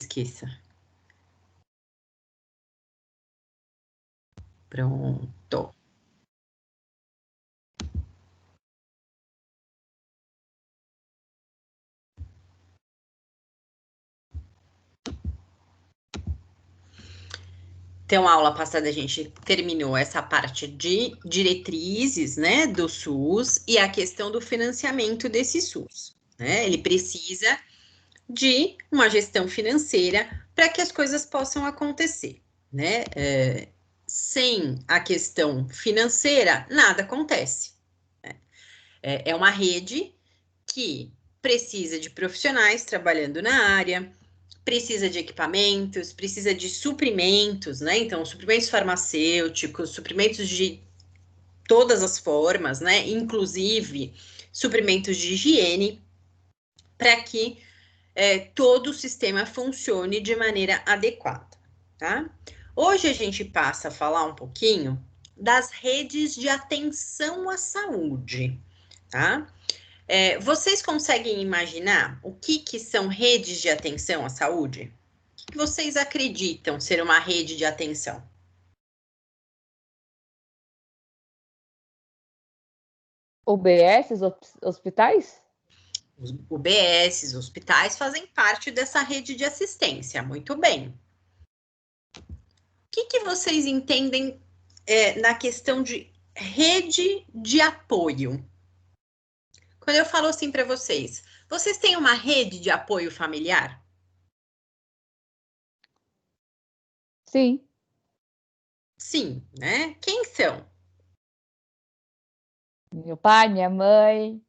Esqueça. Pronto. Então, a aula passada a gente terminou essa parte de diretrizes, né, do SUS e a questão do financiamento desse SUS, né? Ele precisa de uma gestão financeira para que as coisas possam acontecer, né? Sem a questão financeira, nada acontece. Né? É uma rede que precisa de profissionais trabalhando na área, precisa de equipamentos, precisa de suprimentos, né? Então, suprimentos farmacêuticos, suprimentos de todas as formas, né? Inclusive suprimentos de higiene, para que todo o sistema funcione de maneira adequada, tá? Hoje a gente passa a falar um pouquinho das redes de atenção à saúde, tá? Vocês conseguem imaginar o que são redes de atenção à saúde? O que vocês acreditam ser uma rede de atenção? UBS, hospitais? Os UBS, os hospitais fazem parte dessa rede de assistência, muito bem. O que vocês entendem na questão de rede de apoio? Quando eu falo assim para vocês, vocês têm uma rede de apoio familiar? Sim. Sim, né? Quem são? Meu pai, minha mãe,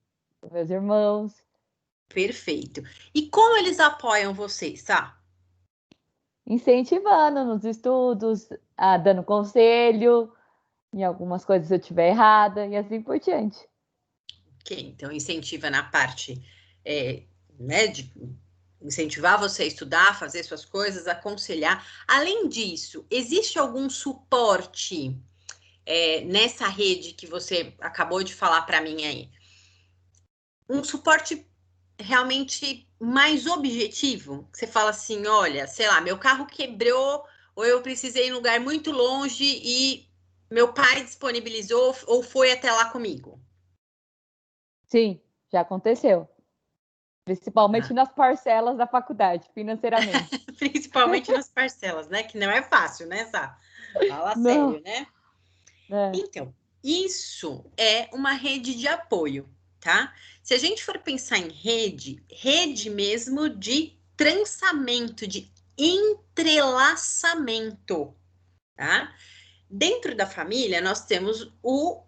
meus irmãos. Perfeito. E como eles apoiam vocês, tá? Incentivando nos estudos, dando conselho, em algumas coisas se eu estiver errada, e assim por diante. Ok, então incentiva na parte, né, de incentivar você a estudar, fazer suas coisas, aconselhar. Além disso, existe algum suporte nessa rede que você acabou de falar para mim aí? Um suporte realmente mais objetivo? Você fala assim, olha, sei lá, meu carro quebrou ou eu precisei ir em um lugar muito longe e meu pai disponibilizou ou foi até lá comigo. Sim, já aconteceu. Principalmente nas parcelas da faculdade, financeiramente. Principalmente nas parcelas, né? Que não é fácil, né, Sá? Fala Não. sério, né? É. Então, isso é uma rede de apoio, tá? Se a gente for pensar em rede, rede mesmo de trançamento, de entrelaçamento, tá? Dentro da família, nós temos o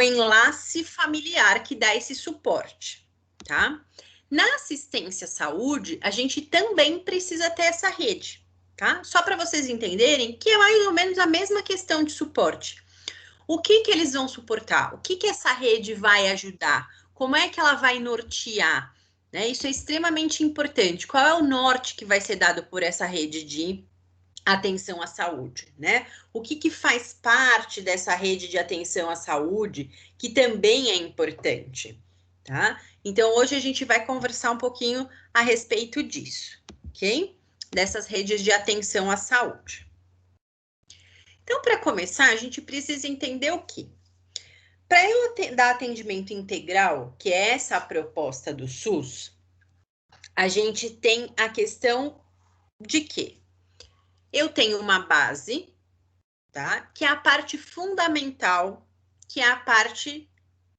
enlace familiar que dá esse suporte, tá? Na assistência à saúde, a gente também precisa ter essa rede, tá? Só para vocês entenderem que é mais ou menos a mesma questão de suporte. O que eles vão suportar? O que essa rede vai ajudar? Como é que ela vai nortear? Né? Isso é extremamente importante. Qual é o norte que vai ser dado por essa rede de atenção à saúde, né? O que faz parte dessa rede de atenção à saúde que também é importante, tá? Então, hoje a gente vai conversar um pouquinho a respeito disso, ok? Dessas redes de atenção à saúde. Então, para começar, a gente precisa entender o quê? Para eu dar atendimento integral, que é essa a proposta do SUS, a gente tem a questão de que eu tenho uma base, tá? Que é a parte fundamental, que é a parte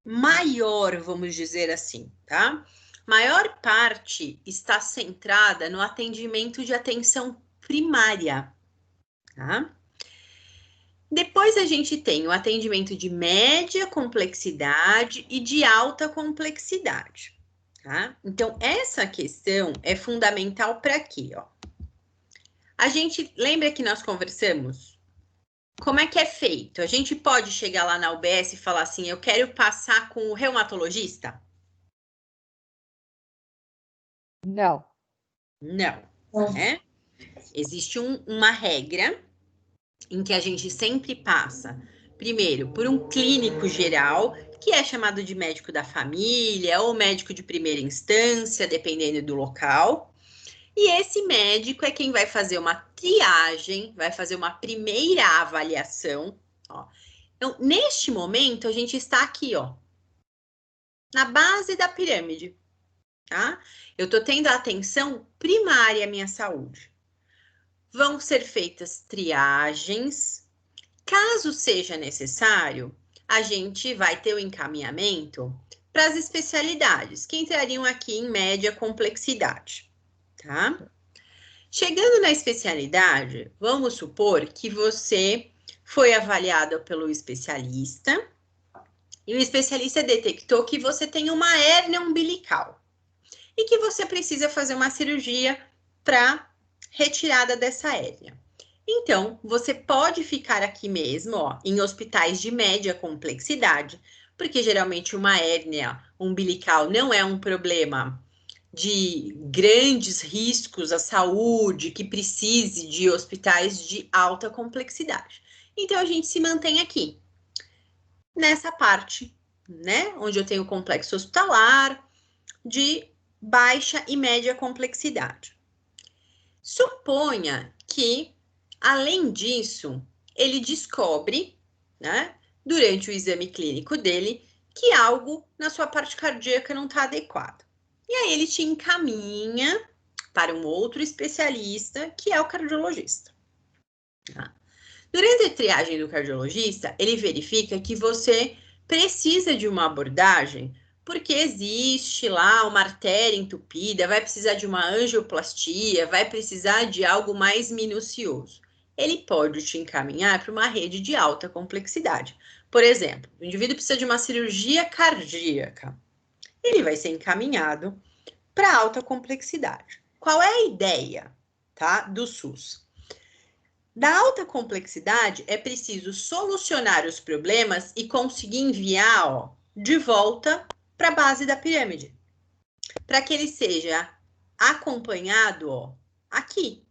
maior, vamos dizer assim, tá? Maior parte está centrada no atendimento de atenção primária, tá? Depois a gente tem o atendimento de média complexidade e de alta complexidade, tá? Então, essa questão é fundamental para quê, ó? A gente lembra que nós conversamos? Como é que é feito? A gente pode chegar lá na UBS e falar assim, eu quero passar com o reumatologista? Não. Não, né? Existe uma regra em que a gente sempre passa, primeiro, por um clínico geral, que é chamado de médico da família ou médico de primeira instância, dependendo do local. E esse médico é quem vai fazer uma triagem, vai fazer uma primeira avaliação, ó. Então, neste momento, a gente está aqui, ó, na base da pirâmide, tá? Eu tô tendo a atenção primária à minha saúde. Vão ser feitas triagens. Caso seja necessário, a gente vai ter o encaminhamento para as especialidades, que entrariam aqui em média complexidade, tá? Chegando na especialidade, vamos supor que você foi avaliado pelo especialista e o especialista detectou que você tem uma hérnia umbilical e que você precisa fazer uma cirurgia para retirada dessa hérnia. Então, você pode ficar aqui mesmo, ó, em hospitais de média complexidade, porque geralmente uma hérnia umbilical não é um problema de grandes riscos à saúde, que precise de hospitais de alta complexidade. Então, a gente se mantém aqui, nessa parte, né, onde eu tenho complexo hospitalar de baixa e média complexidade. Suponha que, além disso, ele descobre, né, durante o exame clínico dele, que algo na sua parte cardíaca não está adequado. E aí ele te encaminha para um outro especialista, que é o cardiologista. Tá? Durante a triagem do cardiologista, ele verifica que você precisa de uma abordagem porque existe lá uma artéria entupida, vai precisar de uma angioplastia, vai precisar de algo mais minucioso. Ele pode te encaminhar para uma rede de alta complexidade. Por exemplo, o indivíduo precisa de uma cirurgia cardíaca. Ele vai ser encaminhado para alta complexidade. Qual é a ideia, tá, do SUS? Da alta complexidade, é preciso solucionar os problemas e conseguir enviar, ó, de volta para a base da pirâmide, para que ele seja acompanhado, ó, aqui.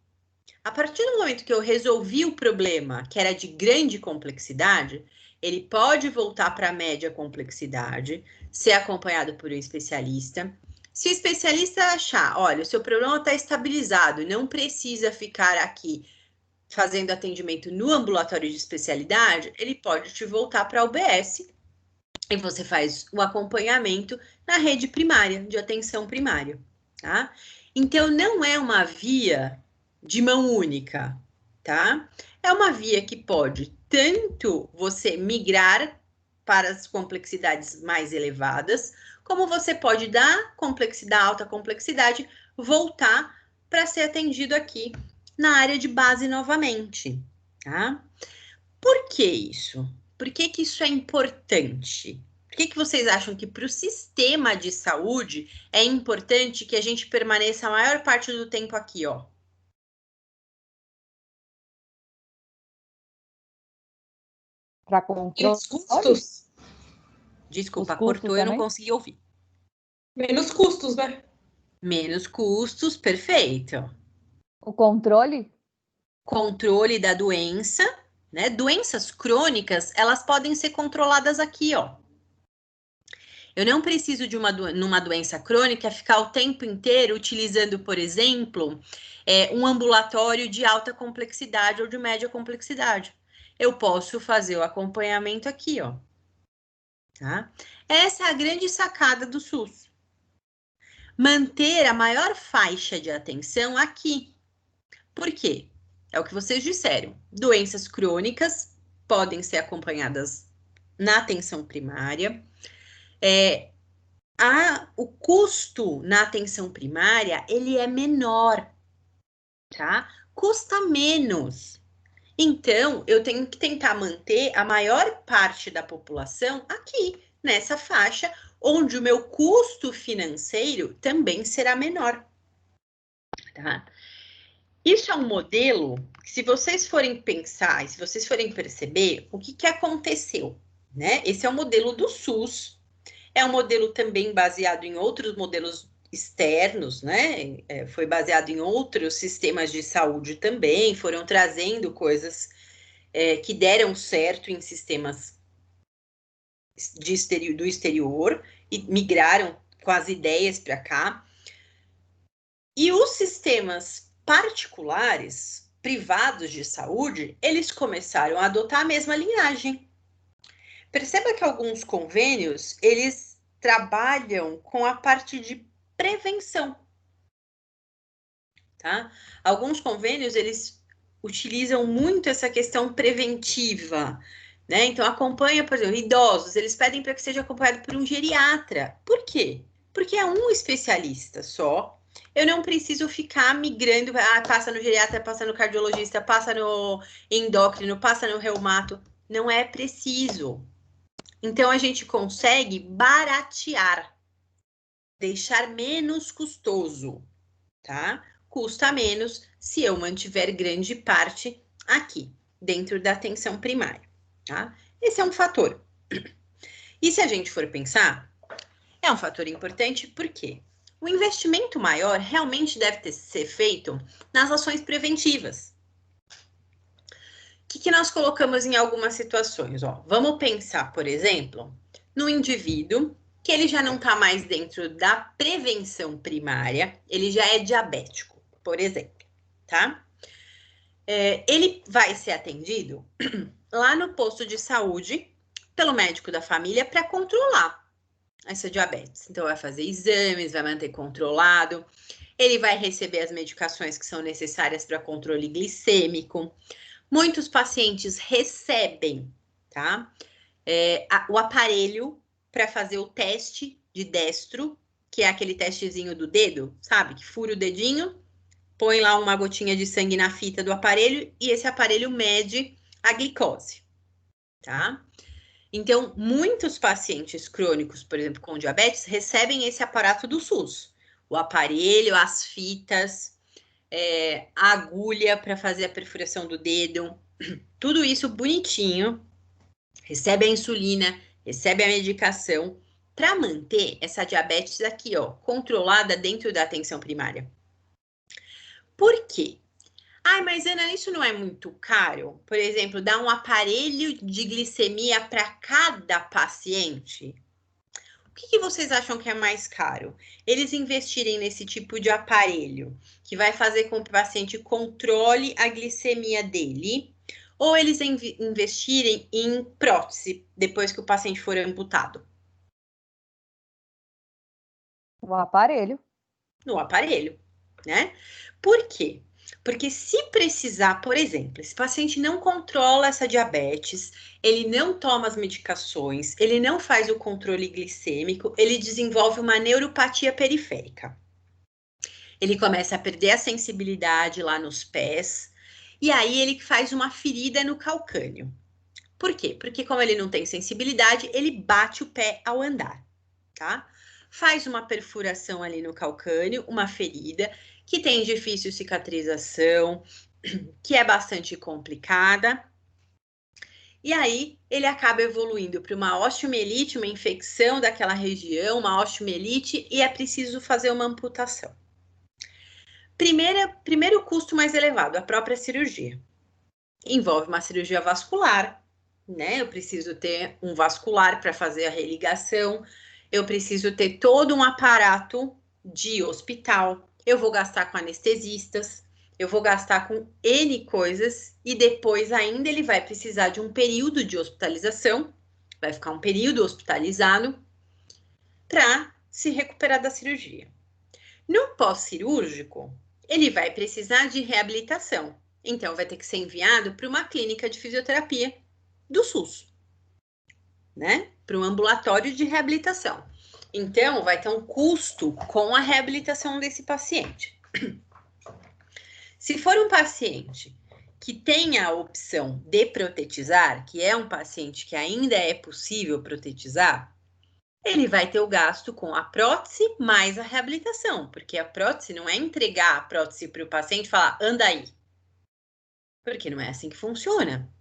A partir do momento que eu resolvi o problema, que era de grande complexidade, ele pode voltar para a média complexidade, ser acompanhado por um especialista. Se o especialista achar, olha, o seu problema está estabilizado e não precisa ficar aqui fazendo atendimento no ambulatório de especialidade, ele pode te voltar para a UBS e você faz o acompanhamento na rede primária, de atenção primária, tá? Então, não é uma via de mão única, tá? É uma via que pode tanto você migrar para as complexidades mais elevadas, como você pode da complexidade, alta complexidade, voltar para ser atendido aqui na área de base novamente, tá? Por que isso? Por que que isso é importante? Por que que vocês acham que para o sistema de saúde é importante que a gente permaneça a maior parte do tempo aqui, ó? Para controle. Menos custos? Desculpa, Os custos cortou, eu não também? consegui ouvir. Menos custos, né? Menos custos, perfeito. O controle? Controle da doença, né? Doenças crônicas, elas podem ser controladas aqui, ó. Eu não preciso de numa doença crônica ficar o tempo inteiro utilizando, por exemplo, um ambulatório de alta complexidade ou de média complexidade. Eu posso fazer o acompanhamento aqui, ó. Tá? Essa é a grande sacada do SUS. Manter a maior faixa de atenção aqui. Por quê? É o que vocês disseram. Doenças crônicas podem ser acompanhadas na atenção primária. O custo na atenção primária, ele é menor, tá? Custa menos. Então, eu tenho que tentar manter a maior parte da população aqui, nessa faixa, onde o meu custo financeiro também será menor, tá? Isso é um modelo que, se vocês forem pensar, se vocês forem perceber, o que aconteceu, né? Esse é o modelo do SUS. É um modelo também baseado em outros modelos externos, né? Foi baseado em outros sistemas de saúde também, foram trazendo coisas que deram certo em sistemas do exterior e migraram com as ideias para cá. E sistemas particulares, privados de saúde, eles começaram a adotar a mesma linhagem. Perceba que alguns convênios, eles trabalham com a parte de prevenção, tá? Alguns convênios, eles utilizam muito essa questão preventiva, né? Então, acompanha, por exemplo, idosos, eles pedem para que seja acompanhado por um geriatra. Por quê? Porque é um especialista só. Eu não preciso ficar migrando, passa no geriatra, passa no cardiologista, passa no endócrino, passa no reumato. Não é preciso. Então, a gente consegue baratear, deixar menos custoso, tá? Custa menos se eu mantiver grande parte aqui, dentro da atenção primária, tá? Esse é um fator. E se a gente for pensar, é um fator importante porque o investimento maior realmente deve ser feito nas ações preventivas. O que nós colocamos em algumas situações? Ó, vamos pensar, por exemplo, no indivíduo que ele já não está mais dentro da prevenção primária, ele já é diabético, por exemplo, tá? Ele vai ser atendido lá no posto de saúde pelo médico da família para controlar essa diabetes. Então, vai fazer exames, vai manter controlado, ele vai receber as medicações que são necessárias para controle glicêmico. Muitos pacientes recebem, tá? O aparelho para fazer o teste de destro, que é aquele testezinho do dedo, sabe? Que fura o dedinho, põe lá uma gotinha de sangue na fita do aparelho e esse aparelho mede a glicose, tá? Então, muitos pacientes crônicos, por exemplo, com diabetes, recebem esse aparato do SUS. O aparelho, as fitas, a agulha para fazer a perfuração do dedo, tudo isso bonitinho, recebe a insulina, recebe a medicação para manter essa diabetes aqui, ó, controlada dentro da atenção primária. Por quê? Ai, mas Ana, isso não é muito caro? Por exemplo, dar um aparelho de glicemia para cada paciente? O que vocês acham que é mais caro? Eles investirem nesse tipo de aparelho, que vai fazer com que o paciente controle a glicemia dele, ou eles investirem em prótese, depois que o paciente for amputado? O aparelho. No aparelho, né? Por quê? Porque se precisar, por exemplo, esse paciente não controla essa diabetes, ele não toma as medicações, ele não faz o controle glicêmico, ele desenvolve uma neuropatia periférica. Ele começa a perder a sensibilidade lá nos pés, e aí ele faz uma ferida no calcânio. Por quê? Porque como ele não tem sensibilidade, ele bate o pé ao andar, tá? Faz uma perfuração ali no calcânio, uma ferida, que tem difícil cicatrização, que é bastante complicada. E aí, ele acaba evoluindo para uma osteomielite, uma infecção daquela região, uma osteomielite, e é preciso fazer uma amputação. Primeiro custo mais elevado, a própria cirurgia. Envolve uma cirurgia vascular, né? Eu preciso ter um vascular para fazer a religação, eu preciso ter todo um aparato de hospital, eu vou gastar com anestesistas, eu vou gastar com N coisas, e depois ainda ele vai precisar de um período de hospitalização, vai ficar um período hospitalizado para se recuperar da cirurgia. No pós-cirúrgico, ele vai precisar de reabilitação, então vai ter que ser enviado para uma clínica de fisioterapia do SUS, né? Para um ambulatório de reabilitação. Então, vai ter um custo com a reabilitação desse paciente. Se for um paciente que tenha a opção de protetizar, que é um paciente que ainda é possível protetizar, ele vai ter o gasto com a prótese mais a reabilitação, porque a prótese não é entregar a prótese para o paciente e falar, anda aí. Porque não é assim que funciona.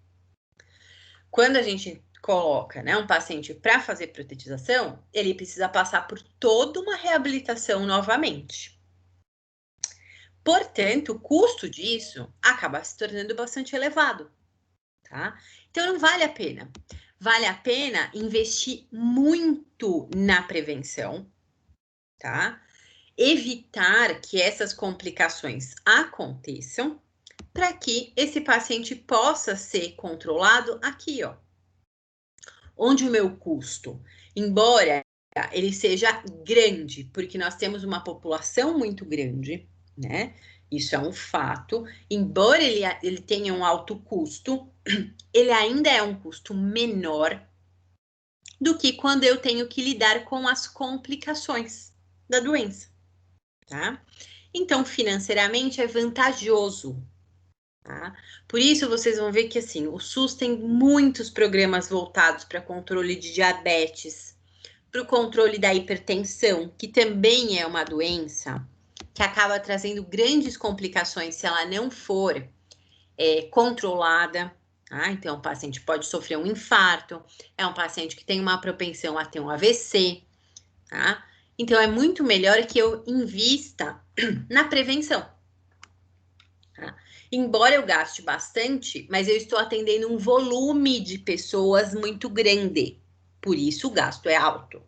Quando a gente coloca, né, um paciente para fazer protetização, ele precisa passar por toda uma reabilitação novamente. Portanto, o custo disso acaba se tornando bastante elevado, tá? Então, não vale a pena. Vale a pena investir muito na prevenção, tá? evitar que essas complicações aconteçam, para que esse paciente possa ser controlado aqui, ó. Onde o meu custo, embora ele seja grande, porque nós temos uma população muito grande, né? Isso é um fato. Embora ele tenha um alto custo, ele ainda é um custo menor do que quando eu tenho que lidar com as complicações da doença, tá? Então, financeiramente é vantajoso, tá? Por isso, vocês vão ver que, assim, o SUS tem muitos programas voltados para controle de diabetes, para o controle da hipertensão, que também é uma doença que acaba trazendo grandes complicações se ela não for controlada. Tá? Então, o paciente pode sofrer um infarto, é um paciente que tem uma propensão a ter um AVC, tá? Então, é muito melhor que eu invista na prevenção. Tá? Embora eu gaste bastante, mas eu estou atendendo um volume de pessoas muito grande, por isso o gasto é alto.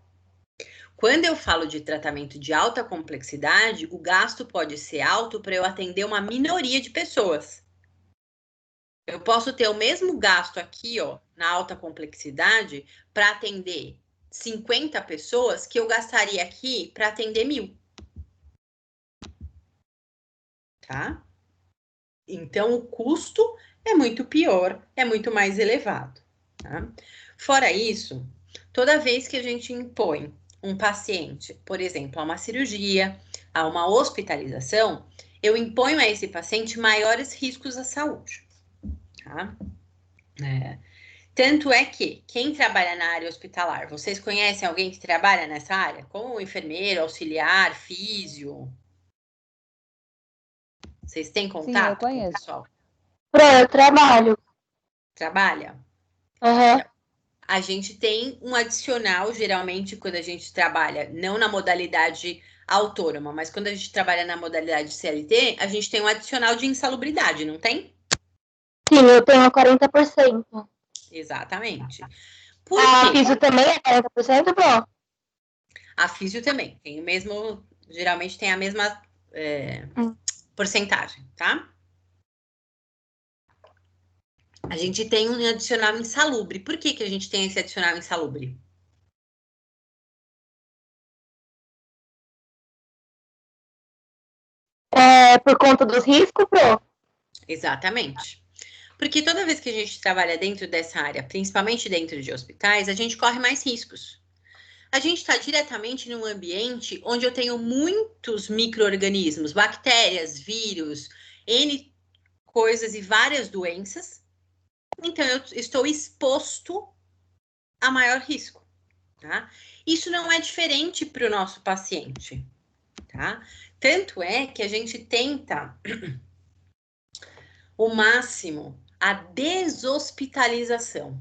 Quando eu falo de tratamento de alta complexidade, o gasto pode ser alto para eu atender uma minoria de pessoas. Eu posso ter o mesmo gasto aqui, ó, na alta complexidade, para atender 50 pessoas que eu gastaria aqui para atender 1000. Tá? Então, o custo é muito pior, é muito mais elevado. Tá? Fora isso, toda vez que a gente impõe um paciente, por exemplo, a uma cirurgia, a uma hospitalização, eu imponho a esse paciente maiores riscos à saúde. Tá? Tanto é que quem trabalha na área hospitalar, vocês conhecem alguém que trabalha nessa área? Como enfermeiro, auxiliar, físio? Vocês têm Sim, eu contato com o conheço. pessoal? Eu trabalho. Trabalha? Uhum. A gente tem um adicional, geralmente, quando a gente trabalha, não na modalidade autônoma, mas quando a gente trabalha na modalidade CLT, a gente tem um adicional de insalubridade, não tem? Sim, eu tenho 40%. Exatamente. Por A quê? físio também é 40%, bom? A físio também, tem o mesmo, geralmente tem a mesma porcentagem, tá? A gente tem um adicional insalubre. Por que a gente tem esse adicional insalubre? Por conta dos riscos, Pro? Exatamente. Porque toda vez que a gente trabalha dentro dessa área, principalmente dentro de hospitais, a gente corre mais riscos. A gente está diretamente num ambiente onde eu tenho muitos micro-organismos, bactérias, vírus, N coisas e várias doenças. Então, eu estou exposto a maior risco, tá? Isso não é diferente para o nosso paciente, tá? Tanto é que a gente tenta o máximo a deshospitalização.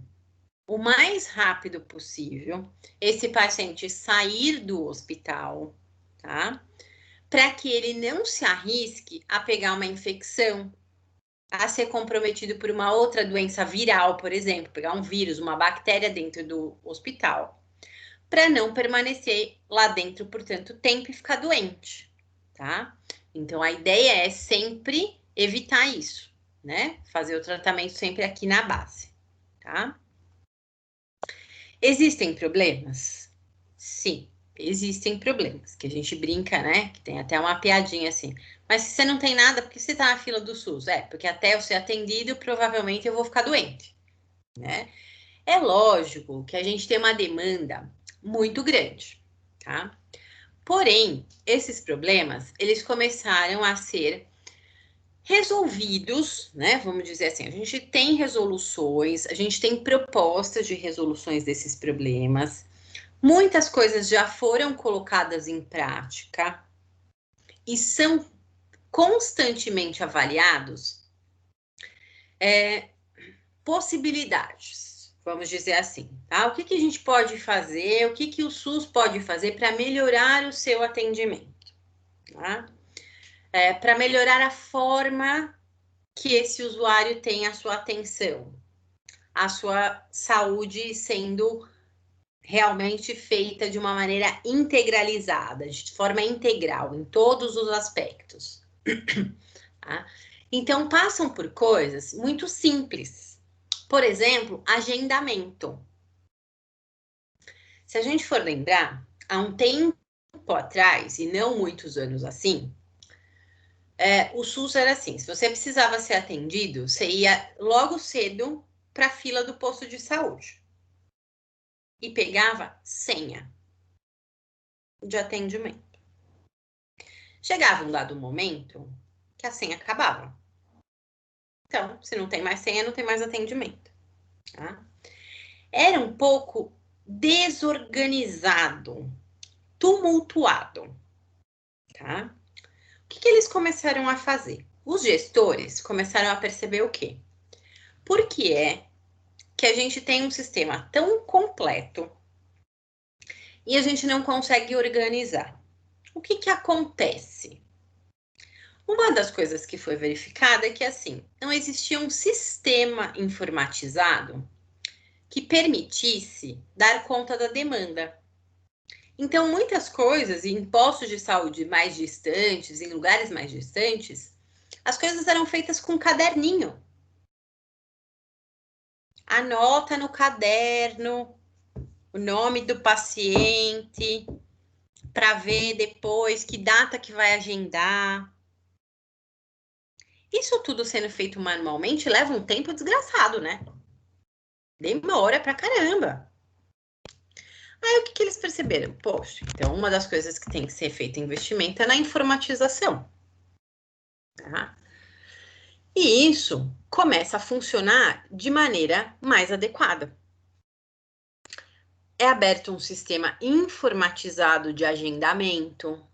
O mais rápido possível, esse paciente sair do hospital, tá? Para que ele não se arrisque a pegar uma infecção, a ser comprometido por uma outra doença viral, por exemplo, pegar um vírus, uma bactéria dentro do hospital, para não permanecer lá dentro por tanto tempo e ficar doente, tá? Então, a ideia é sempre evitar isso, né? Fazer o tratamento sempre aqui na base, tá? Existem problemas? Sim, existem problemas, que a gente brinca, né? Que tem até uma piadinha assim. Mas se você não tem nada, por que você tá na fila do SUS? Porque até eu ser atendido, provavelmente eu vou ficar doente, né? É lógico que a gente tem uma demanda muito grande, tá? Porém, esses problemas, eles começaram a ser resolvidos, né? Vamos dizer assim, a gente tem resoluções, a gente tem propostas de resoluções desses problemas. Muitas coisas já foram colocadas em prática e são constantemente avaliados possibilidades, vamos dizer assim, tá? O que a gente pode fazer, o que o SUS pode fazer para melhorar o seu atendimento, tá? Para melhorar a forma que esse usuário tem a sua atenção, a sua saúde sendo realmente feita de uma maneira integralizada, de forma integral, em todos os aspectos. Tá? Então, passam por coisas muito simples. Por exemplo, agendamento. Se a gente for lembrar, há um tempo atrás, e não muitos anos assim, o SUS era assim, se você precisava ser atendido, você ia logo cedo para a fila do posto de saúde e pegava senha de atendimento. Chegava um dado momento que a senha acabava. Então, se não tem mais senha, não tem mais atendimento. Tá? Era um pouco desorganizado, tumultuado. Tá? O que eles começaram a fazer? Os gestores começaram a perceber o quê? Por que é que a gente tem um sistema tão completo e a gente não consegue organizar? O que acontece? Uma das coisas que foi verificada é que, assim, não existia um sistema informatizado que permitisse dar conta da demanda. Então, muitas coisas, em postos de saúde mais distantes, em lugares mais distantes, as coisas eram feitas com caderninho. Anota no caderno o nome do paciente para ver depois que data que vai agendar. Isso tudo sendo feito manualmente leva um tempo desgraçado, né? Demora pra caramba. Aí o que eles perceberam? Poxa, então uma das coisas que tem que ser feito investimento é na informatização. Tá? E isso começa a funcionar de maneira mais adequada. É aberto um sistema informatizado de agendamento.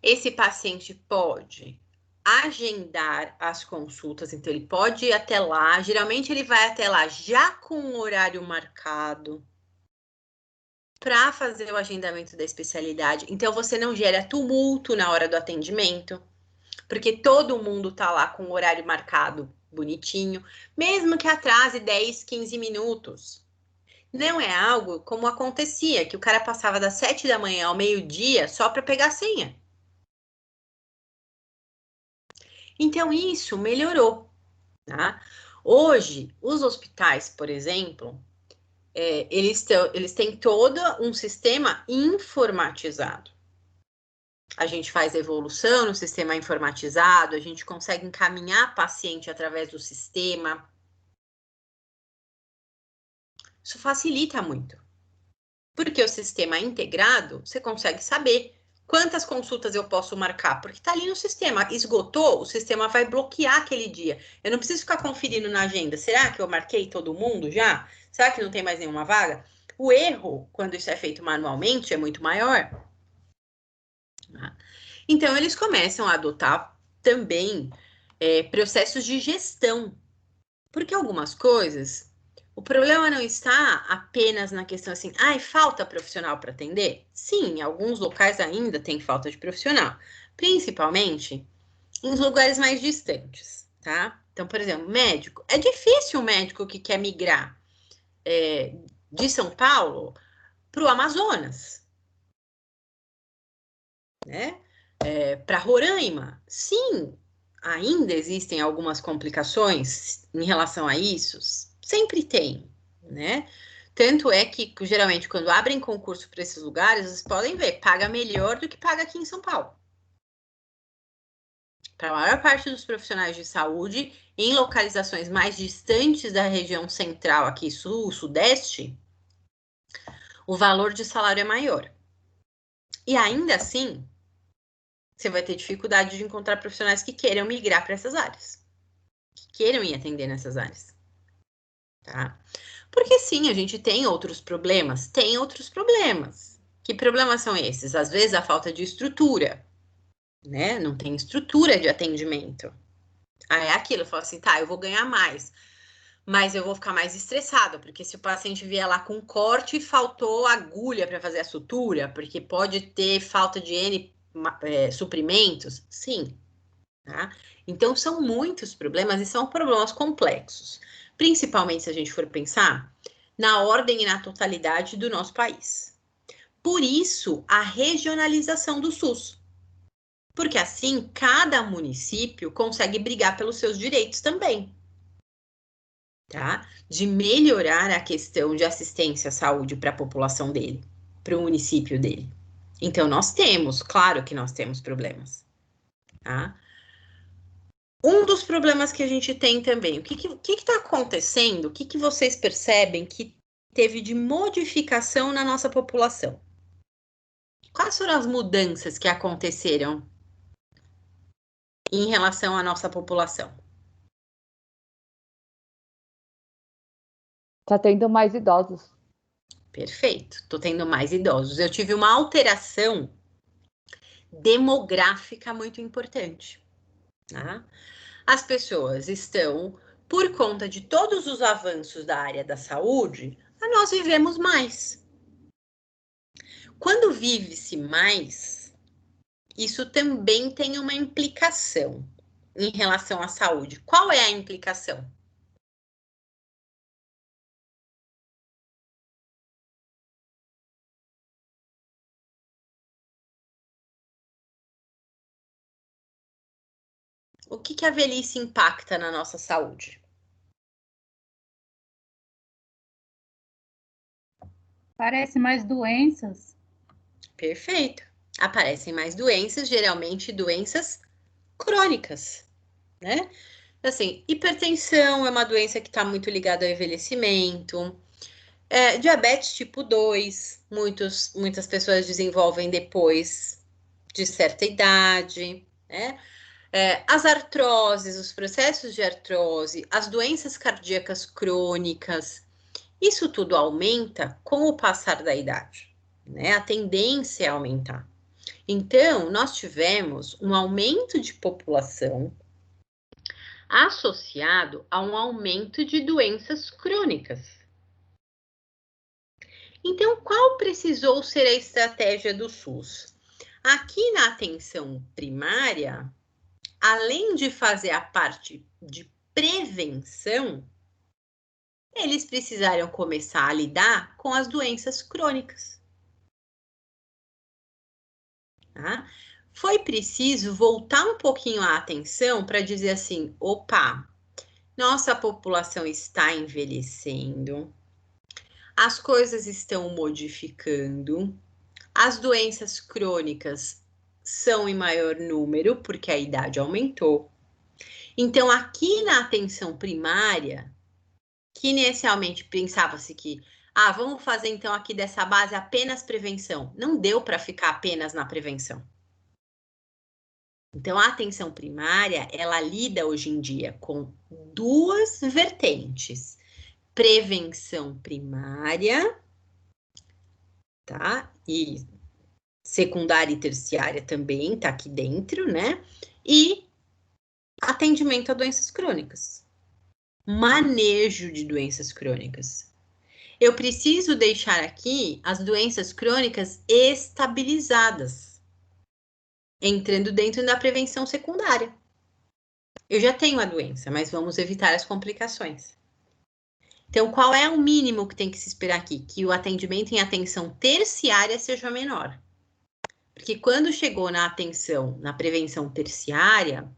Esse paciente pode agendar as consultas, então ele pode ir até lá, geralmente ele vai até lá já com um horário marcado para fazer o agendamento da especialidade. Então você não gera tumulto na hora do atendimento, porque todo mundo tá lá com o horário marcado bonitinho, mesmo que atrase 10, 15 minutos. Não é algo como acontecia, que o cara passava das 7 da manhã ao meio-dia só para pegar a senha. Então, isso melhorou. Tá? Hoje, os hospitais, por exemplo, eles têm todo um sistema informatizado. A gente faz evolução no sistema informatizado, a gente consegue encaminhar paciente através do sistema. Isso facilita muito. Porque o sistema integrado, você consegue saber quantas consultas eu posso marcar, porque está ali no sistema. Esgotou, o sistema vai bloquear aquele dia. Eu não preciso ficar conferindo na agenda. Será que eu marquei todo mundo já? Será que não tem mais nenhuma vaga? O erro, quando isso é feito manualmente, é muito maior. Então, eles começam a adotar também processos de gestão. Porque algumas coisas, o problema não está apenas na questão assim, falta profissional para atender? Sim, em alguns locais ainda tem falta de profissional, principalmente em lugares mais distantes, tá? Então, por exemplo, médico. É difícil o médico que quer migrar de São Paulo para o Amazonas, né? Para Roraima. Sim, ainda existem algumas complicações em relação a isso, sempre tem, né? Tanto é que, geralmente, quando abrem concurso para esses lugares, vocês podem ver, paga melhor do que paga aqui em São Paulo. Para a maior parte dos profissionais de saúde, em localizações mais distantes da região central, aqui sul, sudeste, o valor de salário é maior. E ainda assim, você vai ter dificuldade de encontrar profissionais que queiram migrar para essas áreas, que queiram ir atender nessas áreas, tá? Porque sim, a gente tem outros problemas. Tem outros problemas. Que problemas são esses? Às vezes a falta de estrutura, né? Não tem estrutura de atendimento. Aí é aquilo, eu falo assim, tá, eu vou ganhar mais, mas eu vou ficar mais estressada, porque se o paciente vier lá com corte e faltou agulha para fazer a sutura, porque pode ter falta de N suprimentos, sim. Tá? Então, são muitos problemas e são problemas complexos. Principalmente se a gente for pensar na ordem e na totalidade do nosso país. Por isso, a regionalização do SUS. Porque assim, cada município consegue brigar pelos seus direitos também. Tá? De melhorar a questão de assistência à saúde para a população dele, para o município dele. Então, nós temos, claro que nós temos problemas. Tá? Um dos problemas que a gente tem também, o que está acontecendo? O que vocês percebem que teve de modificação na nossa população? Quais foram as mudanças que aconteceram em relação à nossa população? Tá tendo mais idosos. Perfeito, tô tendo mais idosos. Eu tive uma alteração demográfica muito importante. Tá? As pessoas estão, por conta de todos os avanços da área da saúde, nós vivemos mais. Quando vive-se mais, isso também tem uma implicação em relação à saúde. Qual é a implicação? O que a velhice impacta na nossa saúde? Parece mais doenças. Perfeito. Aparecem mais doenças, geralmente doenças crônicas, né? Assim, hipertensão é uma doença que está muito ligada ao envelhecimento. Diabetes tipo 2, muitas pessoas desenvolvem depois de certa idade, né? As artroses, os processos de artrose, as doenças cardíacas crônicas, isso tudo aumenta com o passar da idade, né? A tendência é aumentar. Então, nós tivemos um aumento de população associado a um aumento de doenças crônicas. Então, qual precisou ser a estratégia do SUS? Aqui na atenção primária, além de fazer a parte de prevenção, eles precisaram começar a lidar com as doenças crônicas. Tá? Foi preciso voltar um pouquinho a atenção para dizer assim, opa, nossa população está envelhecendo, as coisas estão modificando, as doenças crônicas são em maior número, porque a idade aumentou. Então, aqui na atenção primária, que inicialmente pensava-se que, vamos fazer então aqui dessa base apenas prevenção. Não deu para ficar apenas na prevenção. Então, a atenção primária, ela lida hoje em dia com duas vertentes. Prevenção primária, tá? E secundária e terciária também tá aqui dentro, né? E atendimento a doenças crônicas. Manejo de doenças crônicas. Eu preciso deixar aqui as doenças crônicas estabilizadas, entrando dentro da prevenção secundária. Eu já tenho a doença, mas vamos evitar as complicações. Então, qual é o mínimo que tem que se esperar aqui? Que o atendimento em atenção terciária seja menor. Porque quando chegou na atenção, na prevenção terciária,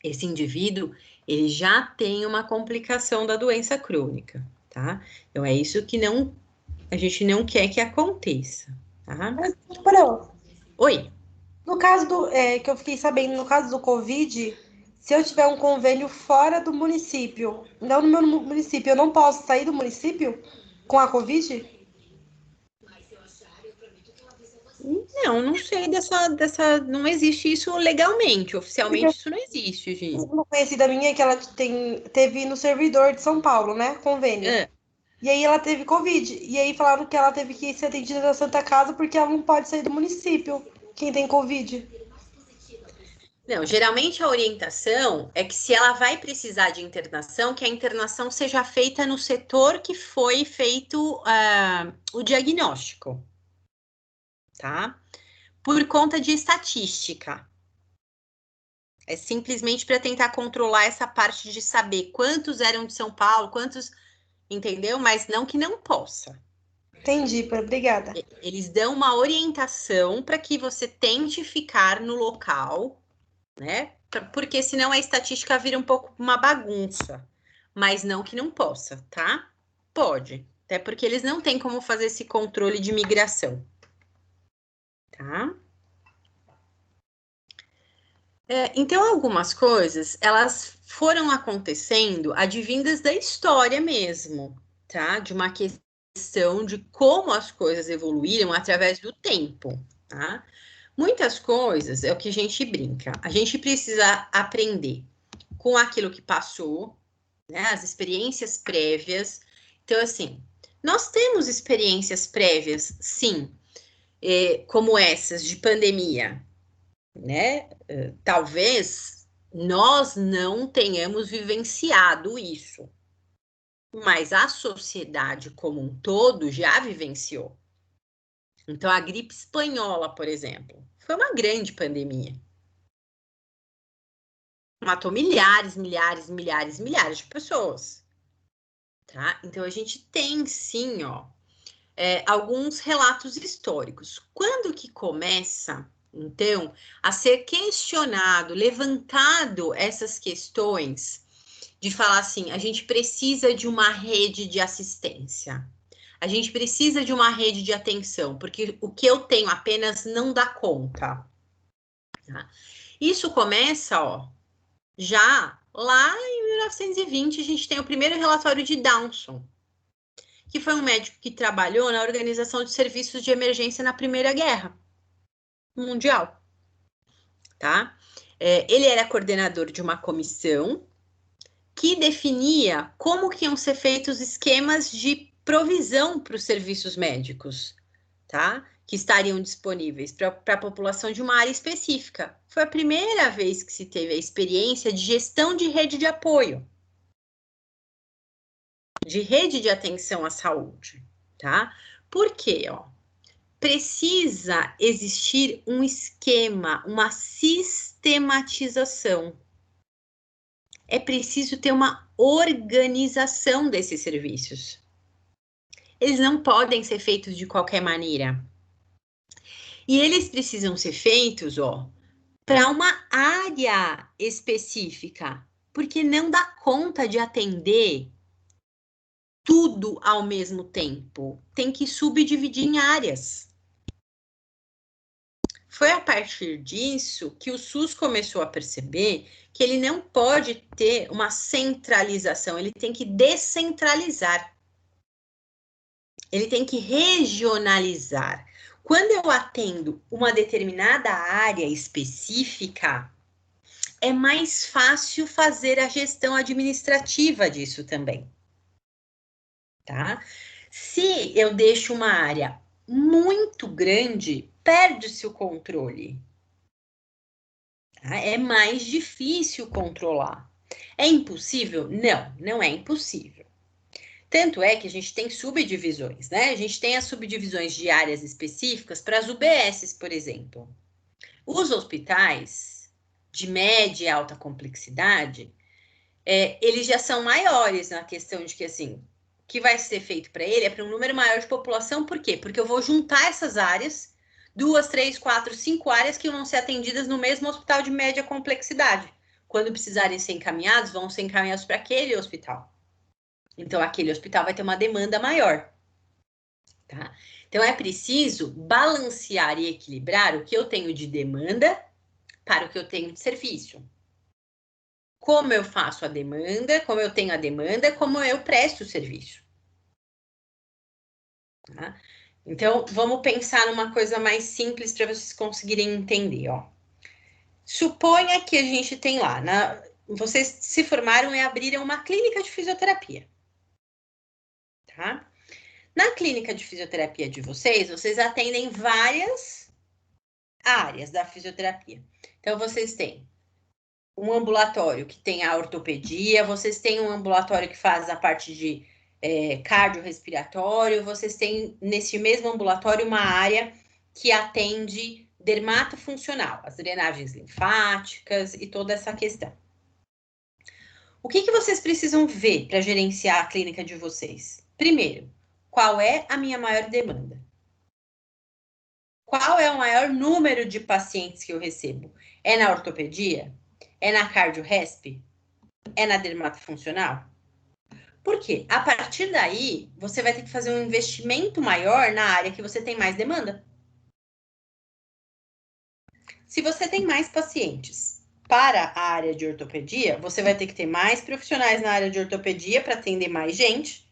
esse indivíduo, ele já tem uma complicação da doença crônica, tá? Então, é isso que a gente não quer que aconteça, tá? Mas, Pro, Oi. no caso que eu fiquei sabendo, no caso do Covid, se eu tiver um convênio fora do município, não no meu município, eu não posso sair do município com a Covid? Não sei não existe isso legalmente, oficialmente isso não existe, Gi. Uma conhecida minha que ela teve no servidor de São Paulo, né, convênio. E aí ela teve Covid. E aí falaram que ela teve que ser atendida na Santa Casa porque ela não pode sair do município, quem tem Covid. Não, geralmente a orientação é que se ela vai precisar de internação, que a internação seja feita no setor que foi feito o diagnóstico, tá? Por conta de estatística. É simplesmente para tentar controlar essa parte de saber quantos eram de São Paulo, quantos... entendeu? Mas não que não possa. Entendi, obrigada. Eles dão uma orientação para que você tente ficar no local, né? Porque senão a estatística vira um pouco uma bagunça. Mas não que não possa, tá? Pode. Até porque eles não têm como fazer esse controle de migração. Tá? Então, algumas coisas, elas foram acontecendo advindas da história mesmo, tá? De uma questão de como as coisas evoluíram através do tempo, tá? Muitas coisas é o que a gente brinca. A gente precisa aprender com aquilo que passou, né? As experiências prévias. Então, assim, nós temos experiências prévias, sim, como essas de pandemia, né? Talvez nós não tenhamos vivenciado isso, mas a sociedade como um todo já vivenciou. Então, a gripe espanhola, por exemplo, foi uma grande pandemia. Matou milhares, milhares, milhares, milhares de pessoas. Tá? Então, a gente tem, sim, ó, alguns relatos históricos. Quando que começa, então, a ser questionado, levantado essas questões de falar assim, a gente precisa de uma rede de assistência. A gente precisa de uma rede de atenção, porque o que eu tenho apenas não dá conta. Tá? Isso começa, ó, já lá em 1920, a gente tem o primeiro relatório de Downson, que foi um médico que trabalhou na organização de serviços de emergência na Primeira Guerra Mundial, tá? Ele era coordenador de uma comissão que definia como que iam ser feitos esquemas de provisão para os serviços médicos, tá? Que estariam disponíveis para a população de uma área específica. Foi a primeira vez que se teve a experiência de gestão de rede de apoio, de rede de atenção à saúde, tá? Por quê, ó? Precisa existir um esquema, uma sistematização. É preciso ter uma organização desses serviços. Eles não podem ser feitos de qualquer maneira. E eles precisam ser feitos, ó, para uma área específica, porque não dá conta de atender tudo ao mesmo tempo. Tem que subdividir em áreas. Foi a partir disso que o SUS começou a perceber que ele não pode ter uma centralização, ele tem que descentralizar. Ele tem que regionalizar. Quando eu atendo uma determinada área específica, é mais fácil fazer a gestão administrativa disso também. Tá? Se eu deixo uma área muito grande, perde-se o controle. Tá? É mais difícil controlar. É impossível? Não, não é impossível. Tanto é que a gente tem subdivisões, né? A gente tem as subdivisões de áreas específicas para as UBSs, por exemplo. Os hospitais de média e alta complexidade, eles já são maiores na questão de que, assim, o que vai ser feito para ele é para um número maior de população. Por quê? Porque eu vou juntar essas áreas, 2, 3, 4, 5 áreas que vão ser atendidas no mesmo hospital de média complexidade. Quando precisarem ser encaminhados, vão ser encaminhados para aquele hospital. Então, aquele hospital vai ter uma demanda maior. Tá? Então, é preciso balancear e equilibrar o que eu tenho de demanda para o que eu tenho de serviço. Como eu faço a demanda, como eu tenho a demanda, como eu presto o serviço. Tá? Então, vamos pensar numa coisa mais simples para vocês conseguirem entender. Ó. Suponha que a gente tem lá, vocês se formaram e abriram uma clínica de fisioterapia. Tá? Na clínica de fisioterapia de vocês atendem várias áreas da fisioterapia. Então, vocês têm um ambulatório que tem a ortopedia, vocês têm um ambulatório que faz a parte de cardiorrespiratório, vocês têm nesse mesmo ambulatório uma área que atende dermatofuncional, as drenagens linfáticas e toda essa questão. O que vocês precisam ver para gerenciar a clínica de vocês? Primeiro, qual é a minha maior demanda? Qual é o maior número de pacientes que eu recebo? É na ortopedia? É na cardio-resp? É na dermatofuncional? Por quê? A partir daí, você vai ter que fazer um investimento maior na área que você tem mais demanda. Se você tem mais pacientes para a área de ortopedia, você vai ter que ter mais profissionais na área de ortopedia para atender mais gente.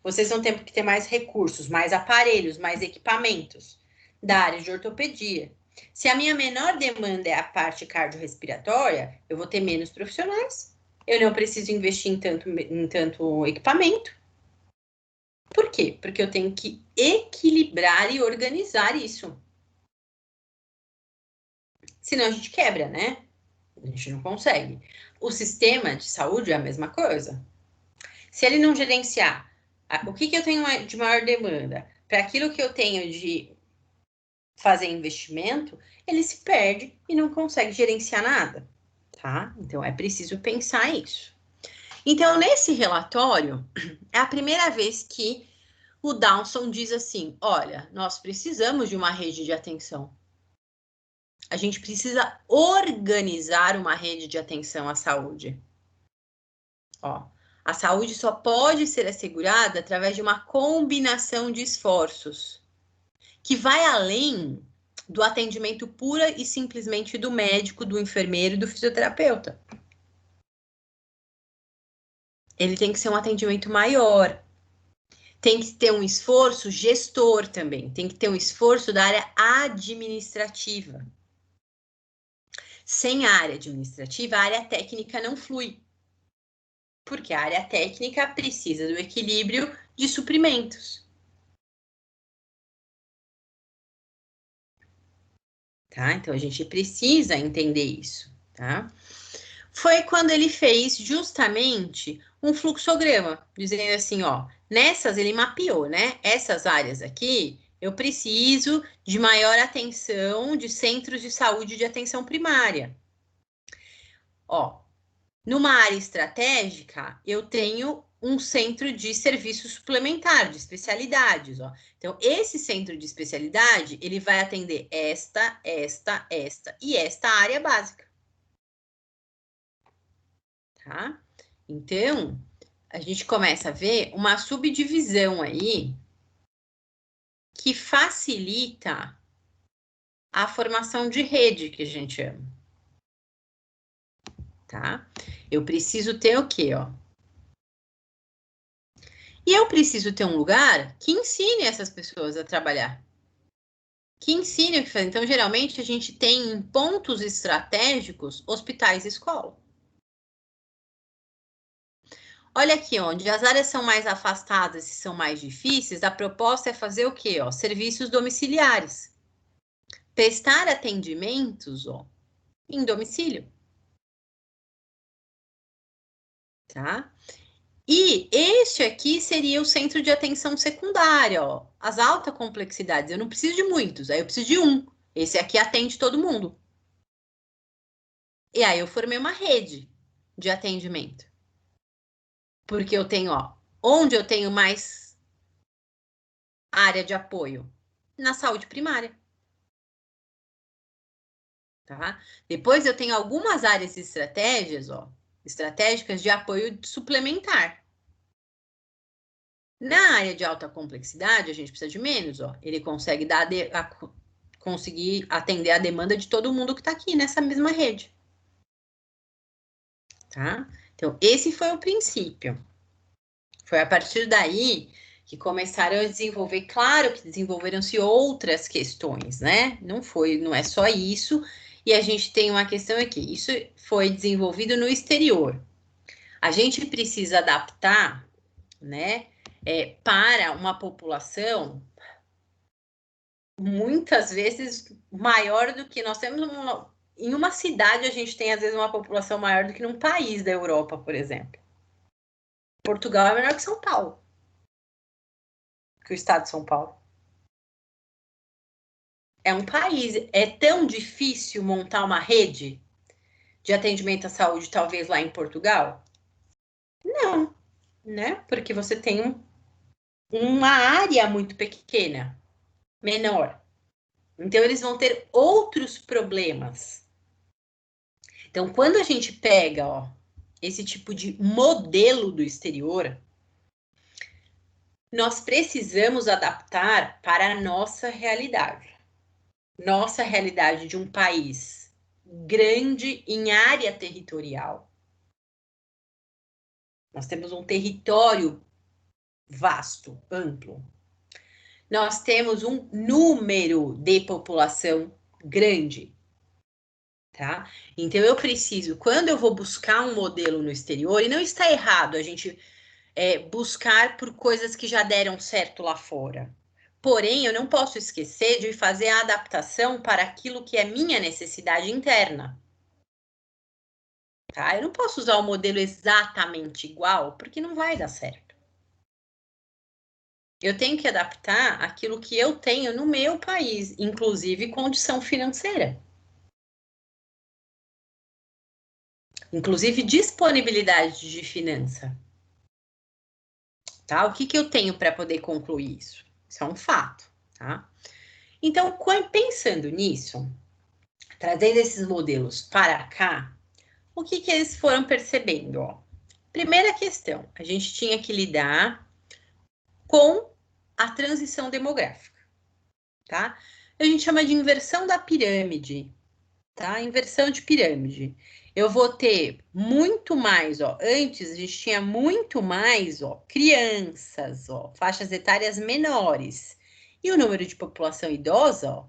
Vocês vão ter que ter mais recursos, mais aparelhos, mais equipamentos da área de ortopedia. Se a minha menor demanda é a parte cardiorrespiratória, eu vou ter menos profissionais. Eu não preciso investir em tanto equipamento. Por quê? Porque eu tenho que equilibrar e organizar isso. Senão a gente quebra, né? A gente não consegue. O sistema de saúde é a mesma coisa. Se ele não gerenciar o que eu tenho de maior demanda para aquilo que eu tenho de fazer investimento, ele se perde e não consegue gerenciar nada, tá? Então, é preciso pensar isso. Então, nesse relatório, é a primeira vez que o Dawson diz assim, olha, nós precisamos de uma rede de atenção. A gente precisa organizar uma rede de atenção à saúde. Ó, a saúde só pode ser assegurada através de uma combinação de esforços que vai além do atendimento pura e simplesmente do médico, do enfermeiro e do fisioterapeuta. Ele tem que ser um atendimento maior. Tem que ter um esforço gestor também. Tem que ter um esforço da área administrativa. Sem a área administrativa, a área técnica não flui. Porque a área técnica precisa do equilíbrio de suprimentos. Tá? Então, a gente precisa entender isso, tá? Foi quando ele fez justamente um fluxograma, dizendo assim, ó, nessas ele mapeou, né? Essas áreas aqui, eu preciso de maior atenção de centros de saúde de atenção primária. Ó, numa área estratégica, eu tenho um centro de serviço suplementar, de especialidades, ó. Então, esse centro de especialidade, ele vai atender esta e esta área básica. Tá? Então, a gente começa a ver uma subdivisão aí que facilita a formação de rede, que a gente chama. Tá? Eu preciso ter o quê, ó? E eu preciso ter um lugar que ensine essas pessoas a trabalhar. Que ensine o que fazer. Então, geralmente, a gente tem em pontos estratégicos hospitais e escola. Olha aqui, onde as áreas são mais afastadas e são mais difíceis, a proposta é fazer o quê? Ó? Serviços domiciliares. Prestar atendimentos, ó, em domicílio. Tá? E este aqui seria o centro de atenção secundária, ó. As altas complexidades. Eu não preciso de muitos, aí eu preciso de um. Esse aqui atende todo mundo. E aí eu formei uma rede de atendimento. Porque eu tenho, ó, onde eu tenho mais área de apoio? Na saúde primária. Tá? Depois eu tenho algumas áreas estratégicas de apoio suplementar. Na área de alta complexidade, a gente precisa de menos, ó. Ele consegue conseguir atender a demanda de todo mundo que está aqui nessa mesma rede. Tá? Então, esse foi o princípio. Foi a partir daí que começaram a desenvolver, claro que desenvolveram-se outras questões, né? Não é só isso. E a gente tem uma questão aqui, isso foi desenvolvido no exterior. A gente precisa adaptar, né, para uma população muitas vezes maior do que nós temos. Em uma cidade, a gente tem, às vezes, uma população maior do que num país da Europa, por exemplo. Portugal é menor que São Paulo, que o estado de São Paulo. É um país, é tão difícil montar uma rede de atendimento à saúde, talvez lá em Portugal? né? Porque você tem uma área muito pequena, menor. Então, eles vão ter outros problemas. Então, quando a gente pega, ó, esse tipo de modelo do exterior, nós precisamos adaptar para a nossa realidade. Nossa realidade de um país grande em área territorial. Nós temos um território vasto, amplo. Nós temos um número de população grande, tá? Então, eu preciso, quando eu vou buscar um modelo no exterior, e não está errado a gente buscar por coisas que já deram certo lá fora. Porém, eu não posso esquecer de fazer a adaptação para aquilo que é minha necessidade interna. Tá? Eu não posso usar o modelo exatamente igual, porque não vai dar certo. Eu tenho que adaptar aquilo que eu tenho no meu país, inclusive condição financeira. Inclusive disponibilidade de finança. Tá? O que eu tenho para poder concluir isso? Isso é um fato, tá? Então, pensando nisso, trazendo esses modelos para cá, o que eles foram percebendo? Ó? Primeira questão, a gente tinha que lidar com a transição demográfica, tá? A gente chama de inversão da pirâmide, tá? Inversão de pirâmide. Eu vou ter muito mais, ó. Antes a gente tinha muito mais, ó, crianças, ó, faixas etárias menores. E o número de população idosa, ó,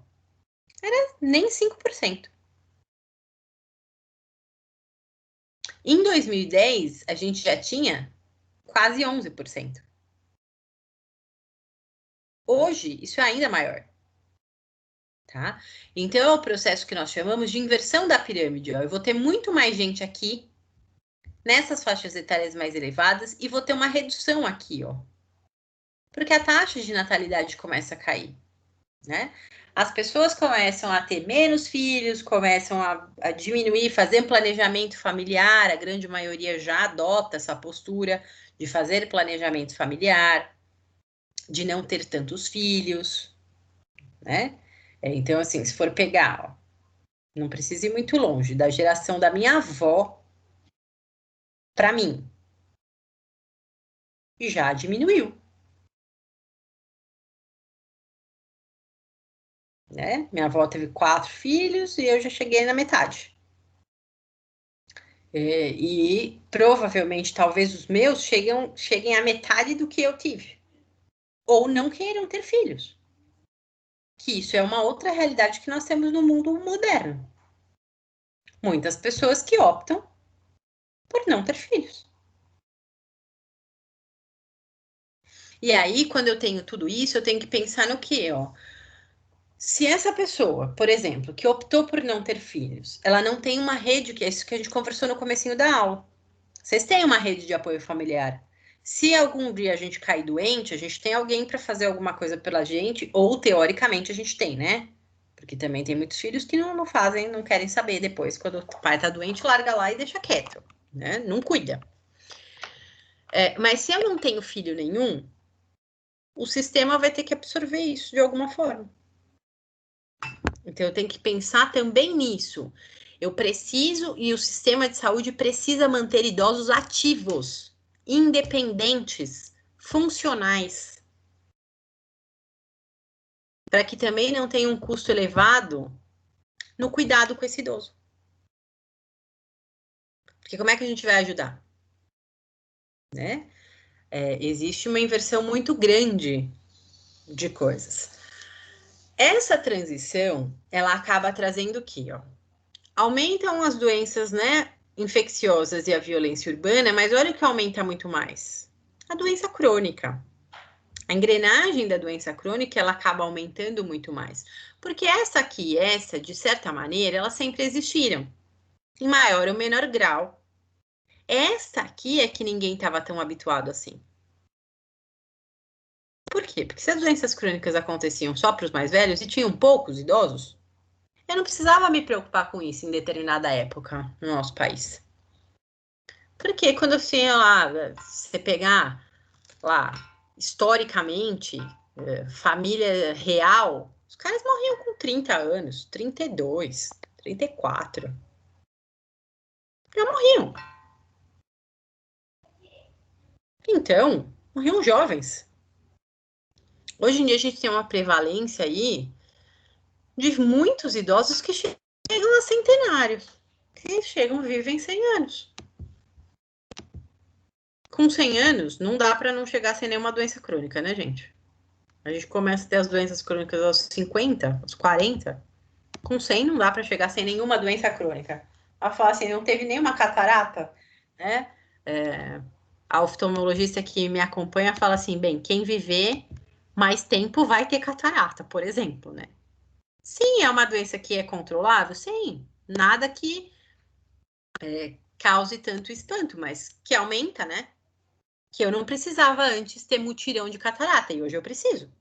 era nem 5%. Em 2010, a gente já tinha quase 11%. Hoje, isso é ainda maior. Tá? Então, é o processo que nós chamamos de inversão da pirâmide. Ó. Eu vou ter muito mais gente aqui, nessas faixas etárias mais elevadas, e vou ter uma redução aqui, ó. Porque a taxa de natalidade começa a cair, né? As pessoas começam a ter menos filhos, começam a diminuir, fazer um planejamento familiar, a grande maioria já adota essa postura de fazer planejamento familiar, de não ter tantos filhos, né? Então, assim, se for pegar, ó, não precisa ir muito longe, da geração da minha avó para mim, já diminuiu. Né? Minha avó teve 4 filhos e eu já cheguei na metade. E provavelmente, talvez os meus cheguem à metade do que eu tive. Ou não queiram ter filhos. Que isso é uma outra realidade que nós temos no mundo moderno. Muitas pessoas que optam por não ter filhos. E aí, quando eu tenho tudo isso, eu tenho que pensar no quê, ó? Se essa pessoa, por exemplo, que optou por não ter filhos, ela não tem uma rede, que é isso que a gente conversou no comecinho da aula. Vocês têm uma rede de apoio familiar. Se algum dia a gente cair doente, a gente tem alguém para fazer alguma coisa pela gente, ou teoricamente a gente tem, né? Porque também tem muitos filhos que não fazem, não querem saber depois. Quando o pai tá doente, larga lá e deixa quieto, né? Não cuida. Mas se eu não tenho filho nenhum, o sistema vai ter que absorver isso de alguma forma. Então, eu tenho que pensar também nisso. Eu preciso, e o sistema de saúde precisa manter idosos ativos, independentes, funcionais, para que também não tenha um custo elevado no cuidado com esse idoso. Porque como é que a gente vai ajudar? Né? Existe uma inversão muito grande de coisas. Essa transição, ela acaba trazendo o quê? Ó? Aumentam as doenças, né, infecciosas e a violência urbana, mas olha o que aumenta muito mais. A doença crônica. A engrenagem da doença crônica, ela acaba aumentando muito mais. Porque essa aqui e essa, de certa maneira, elas sempre existiram. Em maior ou menor grau. Essa aqui é que ninguém estava tão habituado assim. Por quê? Porque se as doenças crônicas aconteciam só para os mais velhos e tinham poucos idosos, eu não precisava me preocupar com isso em determinada época no nosso país. Porque quando assim, lá, você pegar lá, historicamente, família real, os caras morriam com 30 anos, 32, 34. Já morriam. Então, morriam jovens. Hoje em dia a gente tem uma prevalência aí de muitos idosos que chegam a centenários, que chegam, vivem 100 anos. Com 100 anos, não dá para não chegar sem nenhuma doença crônica, né, gente? A gente começa a ter as doenças crônicas aos 50, aos 40. Com 100 não dá para chegar sem nenhuma doença crônica. Ela fala assim, não teve nenhuma catarata, né? A oftalmologista que me acompanha fala assim, bem, quem viver mais tempo vai ter catarata, por exemplo, né? Sim, é uma doença que é controlável? Sim, nada que cause tanto espanto, mas que aumenta, né? Que eu não precisava antes ter mutirão de catarata, e hoje eu preciso.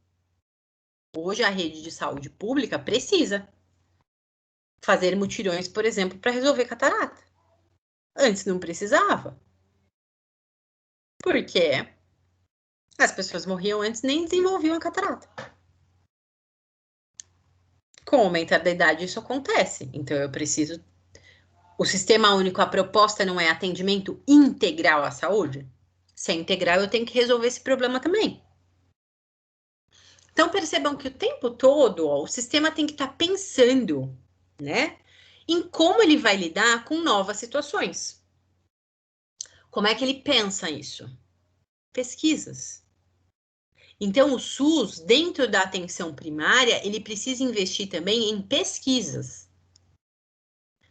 Hoje a rede de saúde pública precisa fazer mutirões, por exemplo, para resolver catarata. Antes não precisava. Porque as pessoas morriam antes nem desenvolviam a catarata. Com o aumentar da idade isso acontece. Então eu preciso... O Sistema Único, a proposta não é atendimento integral à saúde? Se é integral, eu tenho que resolver esse problema também. Então percebam que o tempo todo, ó, o sistema tem que estar pensando, né, em como ele vai lidar com novas situações. Como é que ele pensa isso? Pesquisas. Então, o SUS, dentro da atenção primária, ele precisa investir também em pesquisas.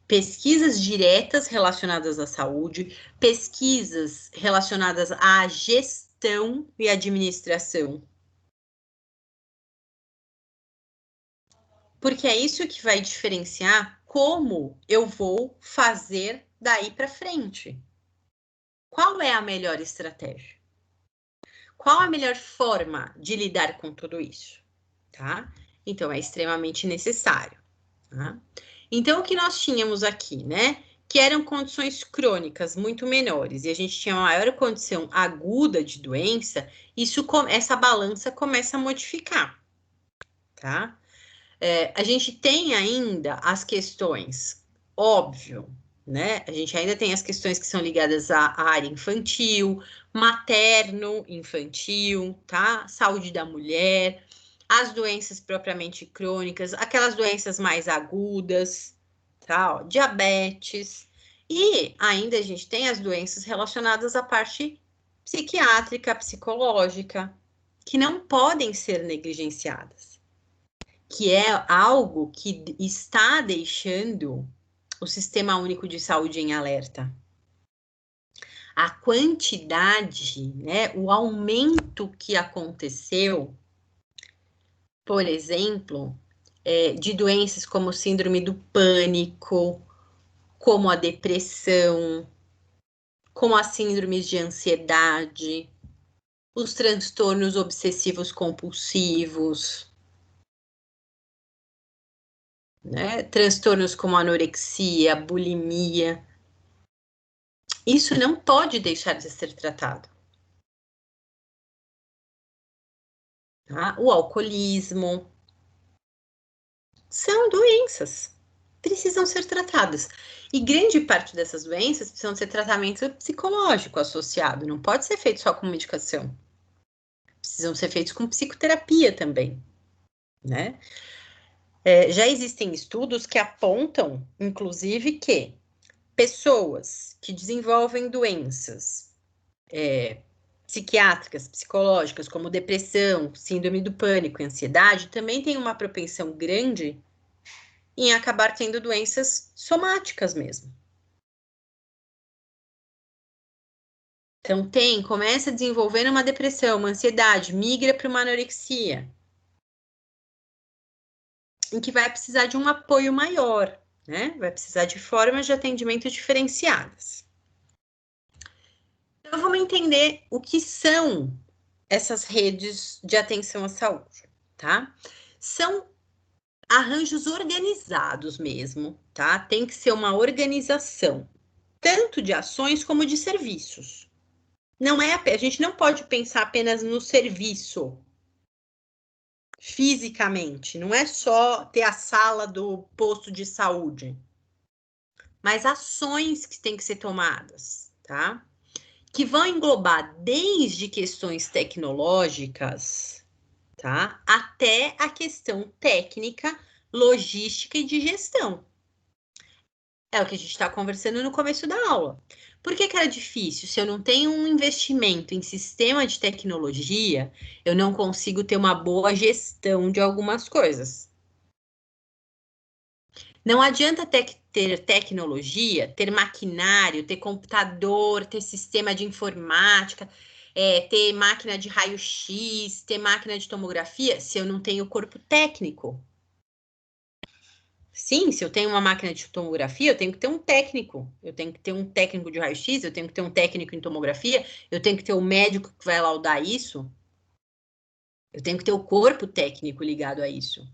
Pesquisas diretas relacionadas à saúde, pesquisas relacionadas à gestão e administração. Porque é isso que vai diferenciar como eu vou fazer daí para frente. Qual é a melhor estratégia? Qual a melhor forma de lidar com tudo isso? Tá? Então, é extremamente necessário. Tá? Então, o que nós tínhamos aqui, né? Que eram condições crônicas muito menores, e a gente tinha uma maior condição aguda de doença, essa balança começa a modificar, tá? A gente tem ainda as questões, óbvio, né? A gente ainda tem as questões que são ligadas à área infantil, materno-infantil, tá? Saúde da mulher, as doenças propriamente crônicas, aquelas doenças mais agudas, tá? Ó, diabetes. E ainda a gente tem as doenças relacionadas à parte psiquiátrica, psicológica, que não podem ser negligenciadas, que é algo que está deixando o Sistema Único de Saúde em alerta. A quantidade, né, o aumento que aconteceu, por exemplo, de doenças como síndrome do pânico, como a depressão, como as síndromes de ansiedade, os transtornos obsessivos compulsivos, né? Transtornos como anorexia, bulimia. Isso não pode deixar de ser tratado. Tá? O alcoolismo. São doenças. Precisam ser tratadas. E grande parte dessas doenças precisam ser tratamento psicológico associado. Não pode ser feito só com medicação. Precisam ser feitos com psicoterapia também, né? Já existem estudos que apontam, inclusive, que pessoas que desenvolvem doenças psiquiátricas, psicológicas, como depressão, síndrome do pânico e ansiedade, também têm uma propensão grande em acabar tendo doenças somáticas mesmo. Então, começa desenvolvendo uma depressão, uma ansiedade, migra para uma anorexia, em que vai precisar de um apoio maior, né? Vai precisar de formas de atendimento diferenciadas. Então, vamos entender o que são essas redes de atenção à saúde, tá? São arranjos organizados mesmo, tá? Tem que ser uma organização, tanto de ações como de serviços. A gente não pode pensar apenas no serviço fisicamente, não é só ter a sala do posto de saúde, mas ações que têm que ser tomadas, tá? Que vão englobar desde questões tecnológicas, tá? Até a questão técnica, logística e de gestão. É o que a gente está conversando no começo da aula. Por que era difícil? Se eu não tenho um investimento em sistema de tecnologia, eu não consigo ter uma boa gestão de algumas coisas. Não adianta ter tecnologia, ter maquinário, ter computador, ter sistema de informática, ter máquina de raio-x, ter máquina de tomografia, se eu não tenho corpo técnico. Sim, se eu tenho uma máquina de tomografia, eu tenho que ter um técnico. Eu tenho que ter um técnico de raio-x, eu tenho que ter um técnico em tomografia, eu tenho que ter um médico que vai laudar isso. Eu tenho que ter o corpo técnico ligado a isso.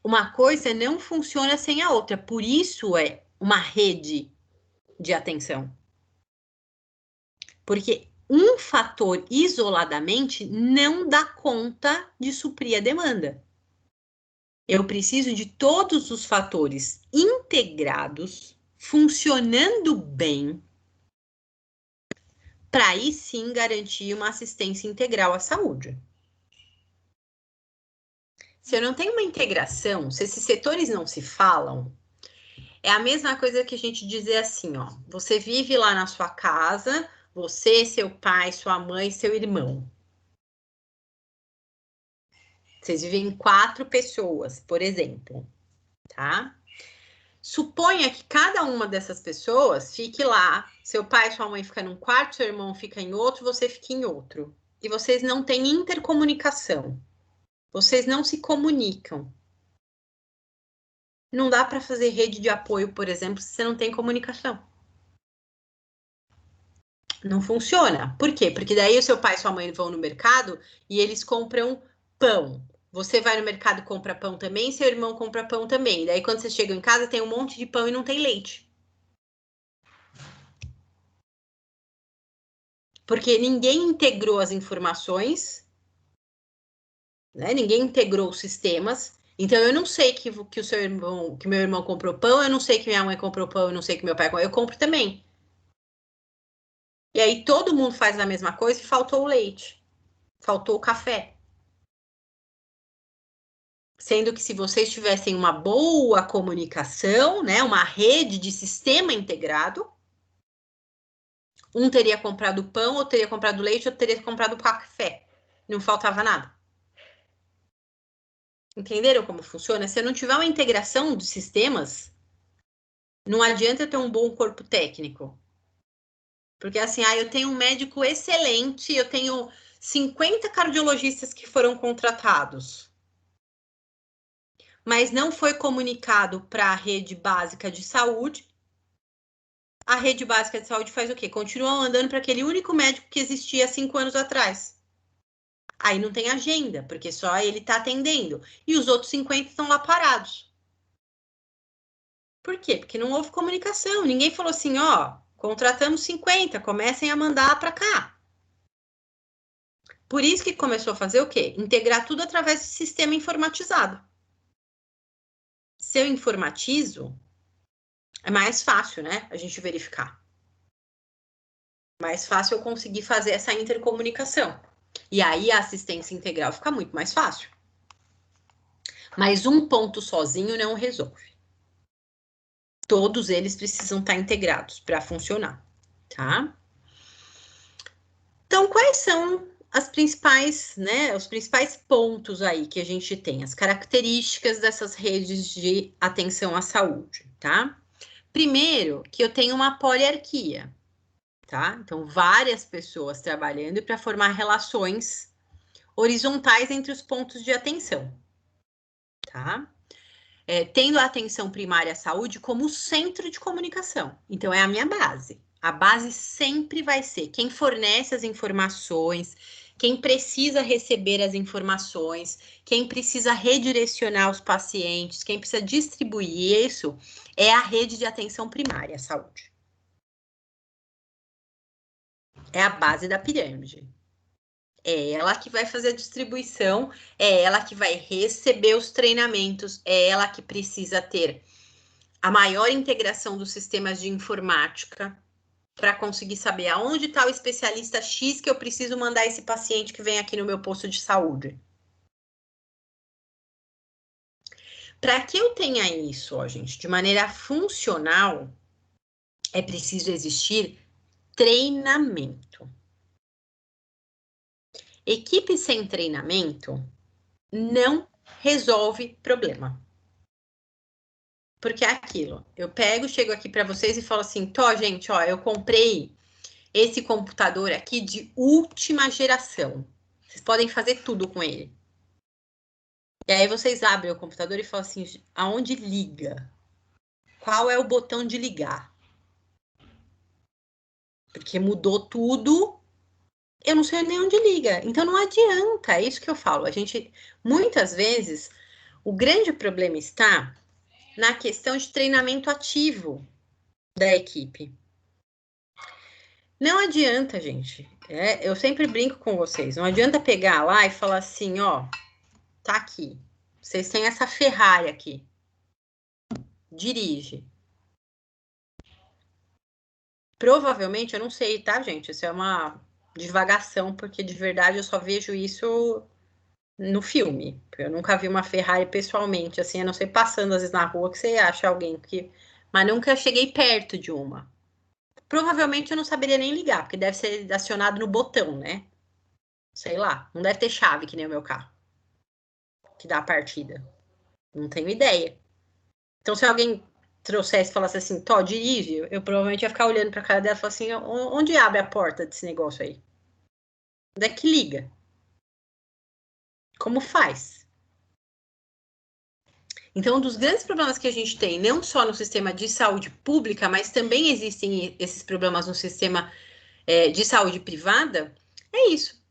Uma coisa não funciona sem a outra, por isso é uma rede de atenção. Porque um fator isoladamente não dá conta de suprir a demanda. Eu preciso de todos os fatores integrados, funcionando bem, para aí sim garantir uma assistência integral à saúde. Se eu não tenho uma integração, se esses setores não se falam, é a mesma coisa que a gente dizer assim, ó, você vive lá na sua casa, você, seu pai, sua mãe, seu irmão. Vocês vivem 4 pessoas, por exemplo, tá? Suponha que cada uma dessas pessoas fique lá, seu pai e sua mãe ficam num quarto, seu irmão fica em outro, você fica em outro. E vocês não têm intercomunicação. Vocês não se comunicam. Não dá para fazer rede de apoio, por exemplo, se você não tem comunicação. Não funciona. Por quê? Porque daí o seu pai e sua mãe vão no mercado e eles compram pão. Você vai no mercado e compra pão também, seu irmão compra pão também. Daí quando vocês chegam em casa tem um monte de pão e não tem leite. Porque ninguém integrou as informações, né? Ninguém integrou os sistemas. Então eu não sei que o seu irmão, que meu irmão comprou pão, eu não sei que minha mãe comprou pão, eu não sei que meu pai comprou, eu compro também. E aí todo mundo faz a mesma coisa e faltou o leite, faltou o café. Sendo que se vocês tivessem uma boa comunicação, né, uma rede de sistema integrado, um teria comprado pão, outro teria comprado leite, outro teria comprado café. Não faltava nada. Entenderam como funciona? Se eu não tiver uma integração dos sistemas, não adianta eu ter um bom corpo técnico. Porque assim, eu tenho um médico excelente, eu tenho 50 cardiologistas que foram contratados. Mas não foi comunicado para a rede básica de saúde. A rede básica de saúde faz o quê? Continua andando para aquele único médico que existia 5 anos atrás. Aí não tem agenda, porque só ele está atendendo. E os outros 50 estão lá parados. Por quê? Porque não houve comunicação. Ninguém falou assim, ó, contratamos 50, comecem a mandar para cá. Por isso que começou a fazer o quê? Integrar tudo através de sistema informatizado. Se eu informatizo, é mais fácil, né? A gente verificar. Mais fácil eu conseguir fazer essa intercomunicação. E aí a assistência integral fica muito mais fácil. Mas um ponto sozinho não resolve. Todos eles precisam estar integrados para funcionar, tá? Então, quais são as principais, né, os principais pontos aí que a gente tem, as características dessas redes de atenção à saúde, tá? Primeiro, que eu tenho uma poliarquia, tá? Então, várias pessoas trabalhando para formar relações horizontais entre os pontos de atenção, tá? Tendo a atenção primária à saúde como centro de comunicação. Então, é a minha base. A base sempre vai ser quem fornece as informações, quem precisa receber as informações, quem precisa redirecionar os pacientes, quem precisa distribuir isso, é a rede de atenção primária à saúde. É a base da pirâmide. É ela que vai fazer a distribuição, é ela que vai receber os treinamentos, é ela que precisa ter a maior integração dos sistemas de informática para conseguir saber aonde está o especialista X que eu preciso mandar esse paciente que vem aqui no meu posto de saúde. Para que eu tenha isso, ó, gente, de maneira funcional, é preciso existir treinamento. Equipe sem treinamento não resolve problema. Porque é aquilo, eu chego aqui para vocês e falo assim, gente, ó, eu comprei esse computador aqui de última geração. Vocês podem fazer tudo com ele. E aí vocês abrem o computador e falam assim, aonde liga? Qual é o botão de ligar? Porque mudou tudo, eu não sei nem onde liga. Então não adianta, é isso que eu falo. A gente, muitas vezes, o grande problema está na questão de treinamento ativo da equipe. Não adianta, gente. Eu sempre brinco com vocês. Não adianta pegar lá e falar assim, ó, tá aqui. Vocês têm essa Ferrari aqui. Dirige. Provavelmente, eu não sei, tá, gente? Isso é uma divagação, porque de verdade eu só vejo isso no filme. Eu nunca vi uma Ferrari pessoalmente, assim, a não ser passando às vezes na rua que você acha alguém que... Mas nunca cheguei perto de uma. Provavelmente eu não saberia nem ligar, porque deve ser acionado no botão, né? Sei lá, não deve ter chave que nem o meu carro. Que dá a partida. Não tenho ideia. Então, se alguém trouxesse e falasse assim, dirige, eu provavelmente ia ficar olhando pra cara dela e falar assim, onde abre a porta desse negócio aí? Onde é que liga? Como faz? Então, um dos grandes problemas que a gente tem, não só no sistema de saúde pública, mas também existem esses problemas no sistema de saúde privada, é isso.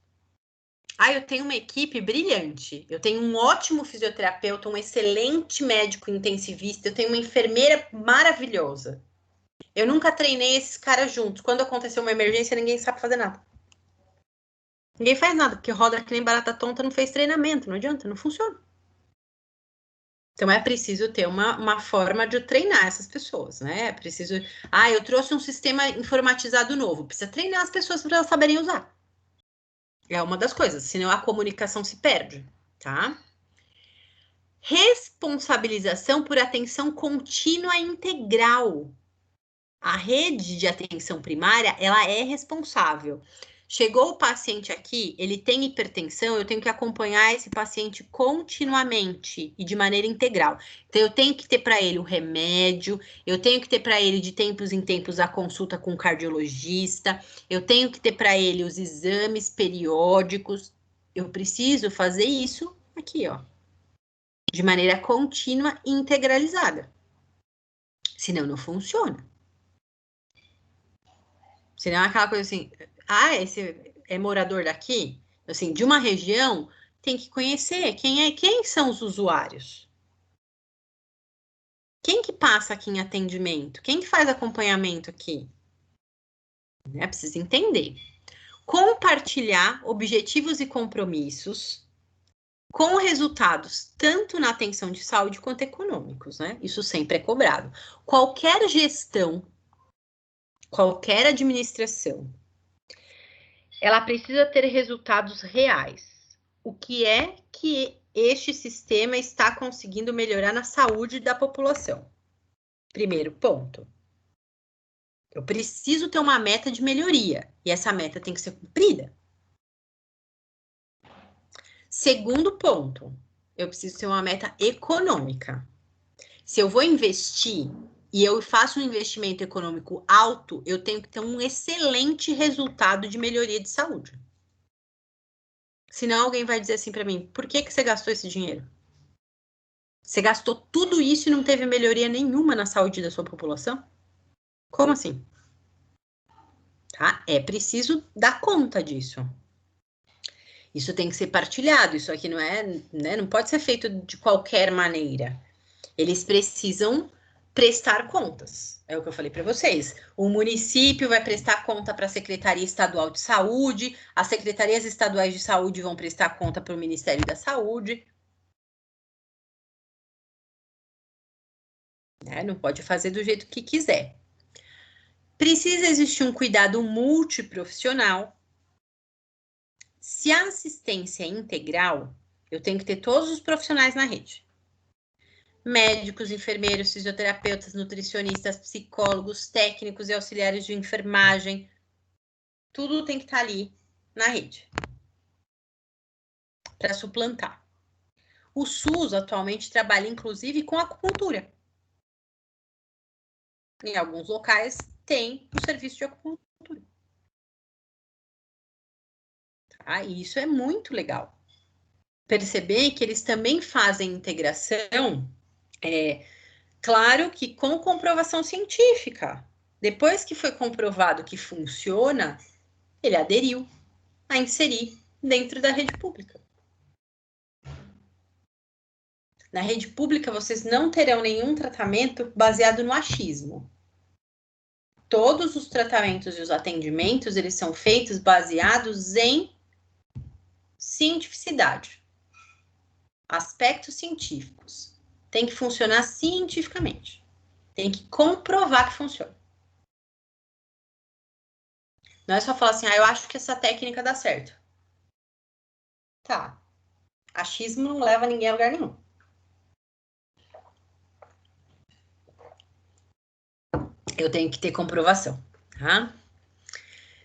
Eu tenho uma equipe brilhante, eu tenho um ótimo fisioterapeuta, um excelente médico intensivista, eu tenho uma enfermeira maravilhosa. Eu nunca treinei esses caras juntos. Quando aconteceu uma emergência, ninguém sabe fazer nada. Ninguém faz nada, porque roda que nem barata tonta, não fez treinamento, não adianta, não funciona. Então, é preciso ter uma forma de treinar essas pessoas, né? É preciso... eu trouxe um sistema informatizado novo. Precisa treinar as pessoas para elas saberem usar. É uma das coisas, senão a comunicação se perde, tá? Responsabilização por atenção contínua e integral. A rede de atenção primária, ela é responsável. Chegou o paciente aqui, ele tem hipertensão, eu tenho que acompanhar esse paciente continuamente e de maneira integral. Então, eu tenho que ter para ele o remédio, eu tenho que ter para ele de tempos em tempos a consulta com o cardiologista, eu tenho que ter para ele os exames periódicos. Eu preciso fazer isso aqui, ó, de maneira contínua e integralizada. Senão, não funciona. Senão é aquela coisa assim, esse é morador daqui, assim, de uma região, tem que conhecer quem são os usuários. Quem que passa aqui em atendimento? Quem que faz acompanhamento aqui? Precisa entender. Compartilhar objetivos e compromissos com resultados tanto na atenção de saúde quanto econômicos, né? Isso sempre é cobrado. Qualquer gestão, qualquer administração, ela precisa ter resultados reais. O que é que este sistema está conseguindo melhorar na saúde da população? Primeiro ponto. Eu preciso ter uma meta de melhoria. E essa meta tem que ser cumprida. Segundo ponto. Eu preciso ter uma meta econômica. Se eu vou investir e eu faço um investimento econômico alto, eu tenho que ter um excelente resultado de melhoria de saúde. Senão alguém vai dizer assim para mim, por que você gastou esse dinheiro? Você gastou tudo isso e não teve melhoria nenhuma na saúde da sua população? Como assim? Tá? É preciso dar conta disso. Isso tem que ser partilhado, isso aqui não é, né, não pode ser feito de qualquer maneira. Eles precisam prestar contas, é o que eu falei para vocês. O município vai prestar conta para a Secretaria Estadual de Saúde, as secretarias estaduais de saúde vão prestar conta para o Ministério da Saúde. Né? Não pode fazer do jeito que quiser. Precisa existir um cuidado multiprofissional. Se a assistência é integral, eu tenho que ter todos os profissionais na rede. Médicos, enfermeiros, fisioterapeutas, nutricionistas, psicólogos, técnicos e auxiliares de enfermagem. Tudo tem que estar ali na rede. Para suplantar. O SUS atualmente trabalha, inclusive, com acupuntura. Em alguns locais tem um serviço de acupuntura. Tá? E isso é muito legal. Perceber que eles também fazem integração, claro que com comprovação científica. Depois que foi comprovado que funciona, ele aderiu a inserir dentro da rede pública. Na rede pública, vocês não terão nenhum tratamento baseado no achismo. Todos os tratamentos e os atendimentos, eles são feitos baseados em cientificidade. Aspectos científicos. Tem que funcionar cientificamente. Tem que comprovar que funciona. Não é só falar assim, eu acho que essa técnica dá certo. Tá. Achismo não leva ninguém a lugar nenhum. Eu tenho que ter comprovação, tá?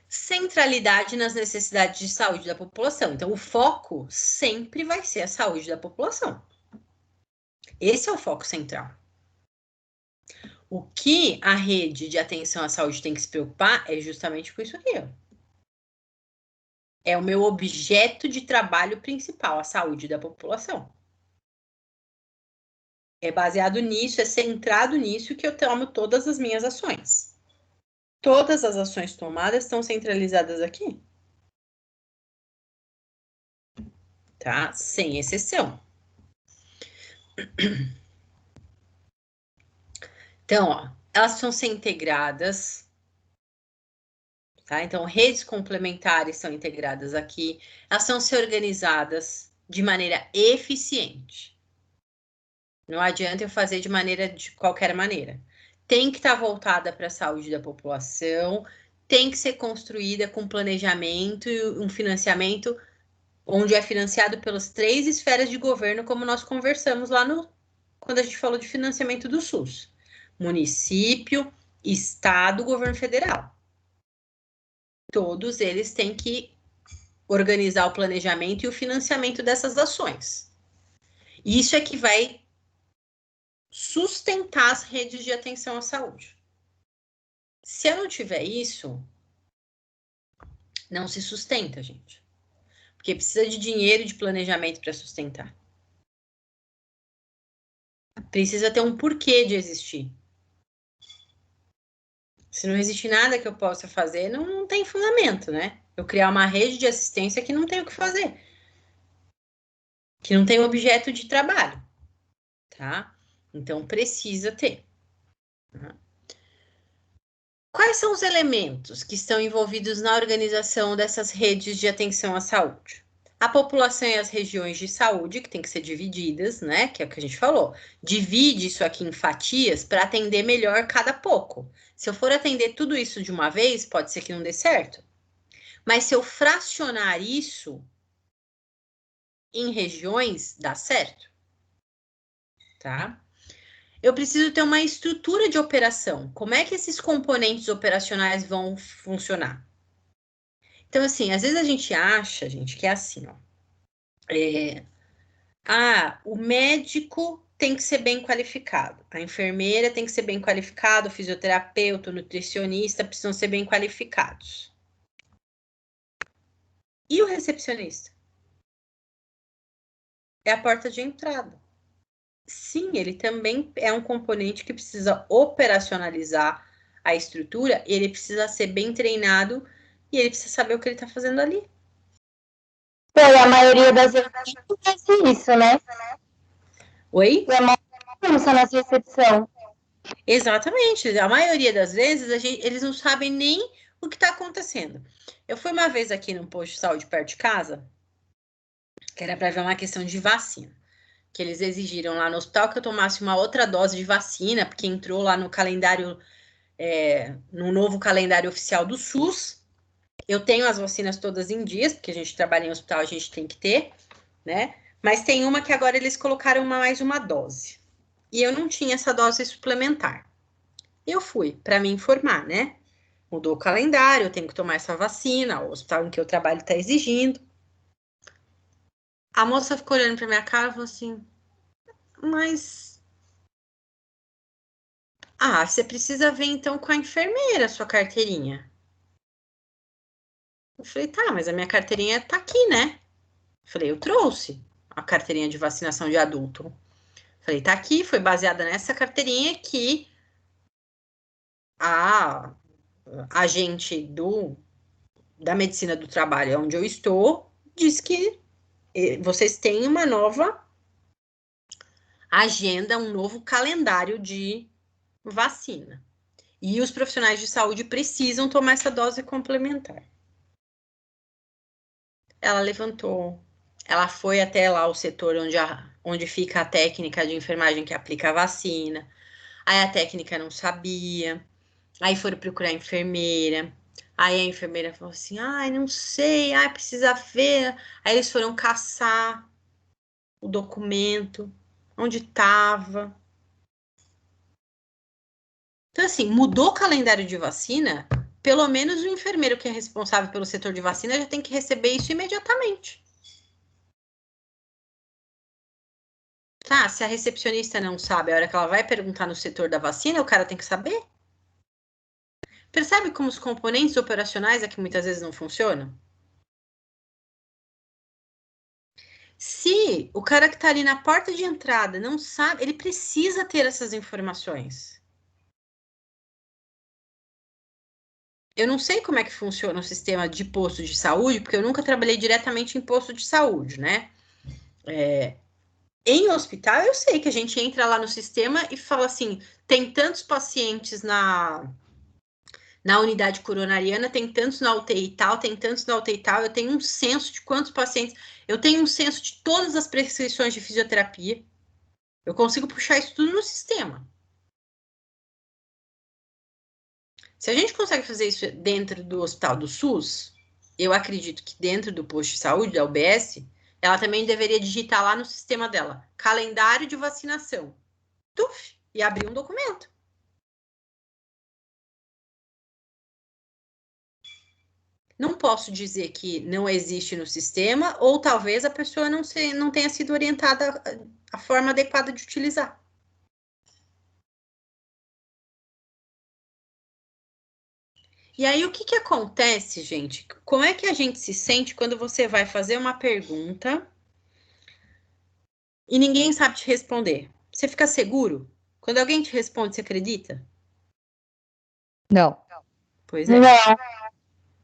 Centralidade nas necessidades de saúde da população. Então, o foco sempre vai ser a saúde da população. Esse é o foco central. O que a rede de atenção à saúde tem que se preocupar é justamente com isso aqui, ó. É o meu objeto de trabalho principal, a saúde da população. É baseado nisso, é centrado nisso que eu tomo todas as minhas ações. Todas as ações tomadas estão centralizadas aqui. Tá? Sem exceção. Então, ó, elas precisam ser integradas. Tá? Então, redes complementares são integradas aqui. Elas são ser organizadas de maneira eficiente. Não adianta eu fazer de qualquer maneira. Tem que estar voltada para a saúde da população, tem que ser construída com planejamento e um financiamento onde é financiado pelas 3 esferas de governo, como nós conversamos lá quando a gente falou de financiamento do SUS. Município, Estado, governo federal. Todos eles têm que organizar o planejamento e o financiamento dessas ações. Isso é que vai sustentar as redes de atenção à saúde. Se eu não tiver isso, não se sustenta, gente. Porque precisa de dinheiro e de planejamento para sustentar. Precisa ter um porquê de existir. Se não existe nada que eu possa fazer, não tem fundamento, né? Eu criar uma rede de assistência que não tem o que fazer. Que não tem objeto de trabalho. Tá? Então, precisa ter. Quais são os elementos que estão envolvidos na organização dessas redes de atenção à saúde? A população e as regiões de saúde, que tem que ser divididas, né? Que é o que a gente falou. Divide isso aqui em fatias para atender melhor cada pouco. Se eu for atender tudo isso de uma vez, pode ser que não dê certo. Mas se eu fracionar isso em regiões, dá certo. Tá? Eu preciso ter uma estrutura de operação. Como é que esses componentes operacionais vão funcionar? Então, assim, às vezes a gente acha, gente, que é assim, ó. O médico tem que ser bem qualificado. A enfermeira tem que ser bem qualificada, o fisioterapeuta, o nutricionista precisam ser bem qualificados. E o recepcionista? É a porta de entrada. Sim, ele também é um componente que precisa operacionalizar a estrutura, ele precisa ser bem treinado e ele precisa saber o que ele está fazendo ali. Então, a maioria das vezes acontece isso, né? Oi? É uma bagunça na recepção. Exatamente. A maioria das vezes eles não sabem nem o que está acontecendo. Eu fui uma vez aqui num posto de saúde perto de casa, que era para ver uma questão de vacina. Que eles exigiram lá no hospital que eu tomasse uma outra dose de vacina, porque entrou lá no calendário, no novo calendário oficial do SUS. Eu tenho as vacinas todas em dias, porque a gente trabalha em hospital, a gente tem que ter, né? Mas tem uma que agora eles colocaram mais uma dose. E eu não tinha essa dose suplementar. Eu fui para me informar, né? Mudou o calendário, eu tenho que tomar essa vacina, o hospital em que eu trabalho está exigindo. A moça ficou olhando para minha cara e falou assim, mas... Ah, você precisa ver então com a enfermeira a sua carteirinha. Eu falei, tá, mas a minha carteirinha tá aqui, né? Eu falei, eu trouxe a carteirinha de vacinação de adulto. Eu falei, tá aqui, foi baseada nessa carteirinha que a agente da medicina do trabalho, onde eu estou, diz que vocês têm uma nova agenda, um novo calendário de vacina. E os profissionais de saúde precisam tomar essa dose complementar. Ela levantou, ela foi até lá o setor onde fica a técnica de enfermagem que aplica a vacina. Aí a técnica não sabia. Aí foram procurar a enfermeira. Aí a enfermeira falou assim: ai, não sei, ai, precisa ver. Aí eles foram caçar o documento, onde estava. Então, assim, mudou o calendário de vacina, pelo menos o enfermeiro que é responsável pelo setor de vacina já tem que receber isso imediatamente. Tá, se a recepcionista não sabe, a hora que ela vai perguntar no setor da vacina, o cara tem que saber. Percebe como os componentes operacionais aqui muitas vezes não funcionam? Se o cara que está ali na porta de entrada não sabe, ele precisa ter essas informações. Eu não sei como é que funciona o sistema de posto de saúde, porque eu nunca trabalhei diretamente em posto de saúde, né? Em hospital, eu sei que a gente entra lá no sistema e fala assim: tem tantos pacientes na unidade coronariana, tem tantos na UTI e tal, tem tantos na UTI e tal. Eu tenho um censo de quantos pacientes, eu tenho um censo de todas as prescrições de fisioterapia. Eu consigo puxar isso tudo no sistema. Se a gente consegue fazer isso dentro do hospital do SUS, eu acredito que dentro do posto de saúde, da UBS, ela também deveria digitar lá no sistema dela, calendário de vacinação. Tuf, e abrir um documento. Não posso dizer que não existe no sistema, ou talvez a pessoa não tenha sido orientada a forma adequada de utilizar. E aí, o que acontece, gente? Como é que a gente se sente quando você vai fazer uma pergunta e ninguém sabe te responder? Você fica seguro? Quando alguém te responde, você acredita? Não. Pois é. Não.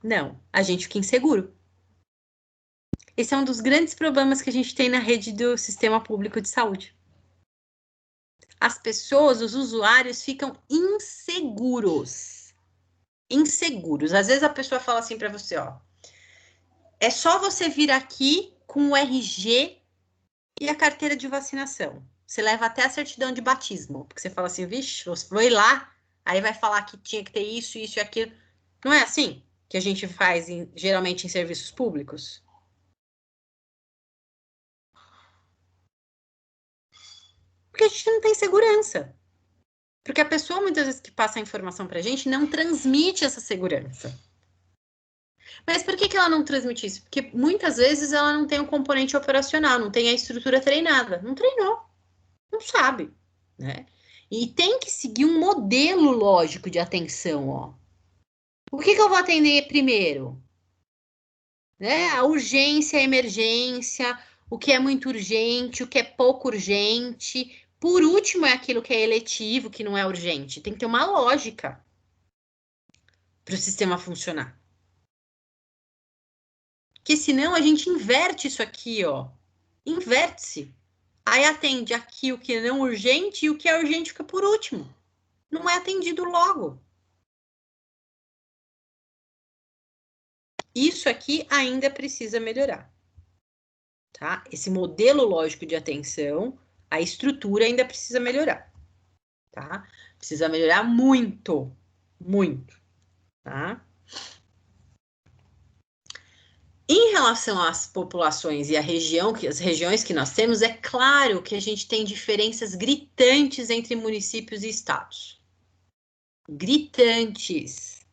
Não, a gente fica inseguro. Esse é um dos grandes problemas que a gente tem na rede do sistema público de saúde. As pessoas, os usuários, ficam inseguros. Inseguros. Às vezes a pessoa fala assim para você, ó, é só você vir aqui com o RG e a carteira de vacinação. Você leva até a certidão de batismo, porque você fala assim, vixe, você foi lá, aí vai falar que tinha que ter isso, isso e aquilo. Não é assim que a gente faz geralmente em serviços públicos? Porque a gente não tem segurança. Porque a pessoa, muitas vezes, que passa a informação pra gente, não transmite essa segurança. Mas por que ela não transmite isso? Porque muitas vezes ela não tem o componente operacional, não tem a estrutura treinada. Não treinou, não sabe, né? E tem que seguir um modelo lógico de atenção, ó. O que eu vou atender primeiro? Né? A urgência, a emergência, o que é muito urgente, o que é pouco urgente. Por último, é aquilo que é eletivo, que não é urgente. Tem que ter uma lógica para o sistema funcionar. Porque senão a gente inverte isso aqui, ó. Inverte-se. Aí atende aqui o que é não urgente e o que é urgente fica por último. Não é atendido logo. Isso aqui ainda precisa melhorar. Tá? Esse modelo lógico de atenção, a estrutura ainda precisa melhorar. Tá? Precisa melhorar muito. Muito. Tá? Em relação às populações e as regiões que nós temos, é claro que a gente tem diferenças gritantes entre municípios e estados. Gritantes.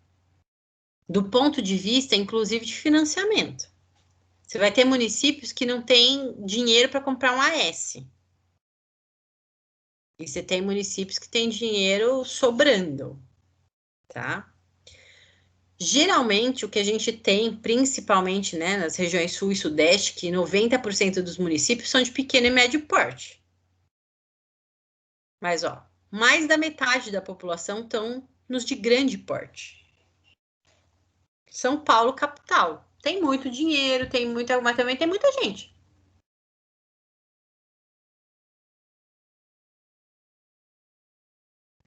Do ponto de vista, inclusive, de financiamento. Você vai ter municípios que não têm dinheiro para comprar um AS. E você tem municípios que têm dinheiro sobrando, tá? Geralmente, o que a gente tem, principalmente, né, nas regiões sul e sudeste, que 90% dos municípios são de pequeno e médio porte. Mas, ó, mais da metade da população estão nos de grande porte. São Paulo, capital. Tem muito dinheiro, mas também tem muita gente.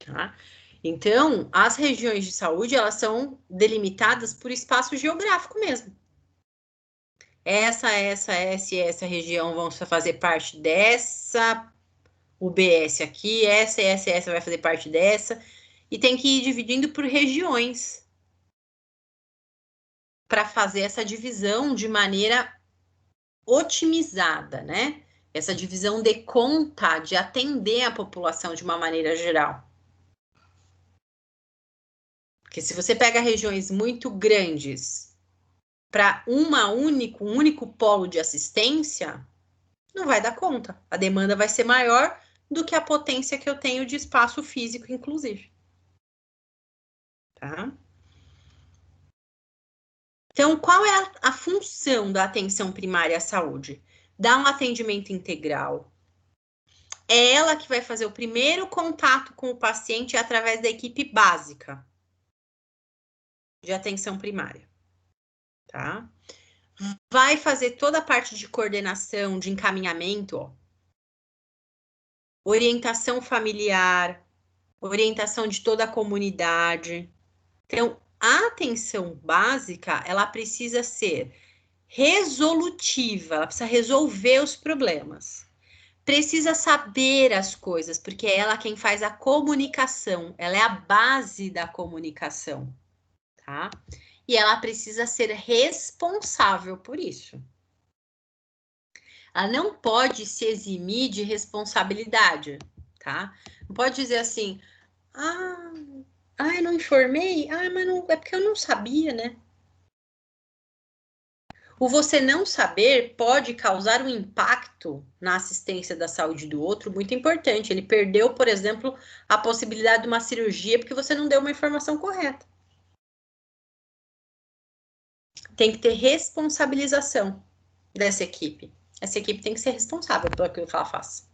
Tá? Então, as regiões de saúde, elas são delimitadas por espaço geográfico mesmo. Essa região vão fazer parte dessa UBS aqui, essa vai fazer parte dessa, e tem que ir dividindo por regiões para fazer essa divisão de maneira otimizada, né? Essa divisão de conta de atender a população de uma maneira geral. Porque se você pega regiões muito grandes para um único polo de assistência, não vai dar conta. A demanda vai ser maior do que a potência que eu tenho de espaço físico, inclusive. Tá? Então, qual é a função da atenção primária à saúde? Dar um atendimento integral. É ela que vai fazer o primeiro contato com o paciente através da equipe básica de atenção primária, tá? Vai fazer toda a parte de coordenação, de encaminhamento, ó. Orientação familiar, orientação de toda a comunidade. Então, a atenção básica, ela precisa ser resolutiva, ela precisa resolver os problemas. Precisa saber as coisas, porque é ela quem faz a comunicação, ela é a base da comunicação, tá? E ela precisa ser responsável por isso. Ela não pode se eximir de responsabilidade, tá? Não pode dizer assim, eu não informei? Mas não, é porque eu não sabia, né? O você não saber pode causar um impacto na assistência da saúde do outro muito importante. Ele perdeu, por exemplo, a possibilidade de uma cirurgia porque você não deu uma informação correta. Tem que ter responsabilização dessa equipe. Essa equipe tem que ser responsável pelo que ela faz.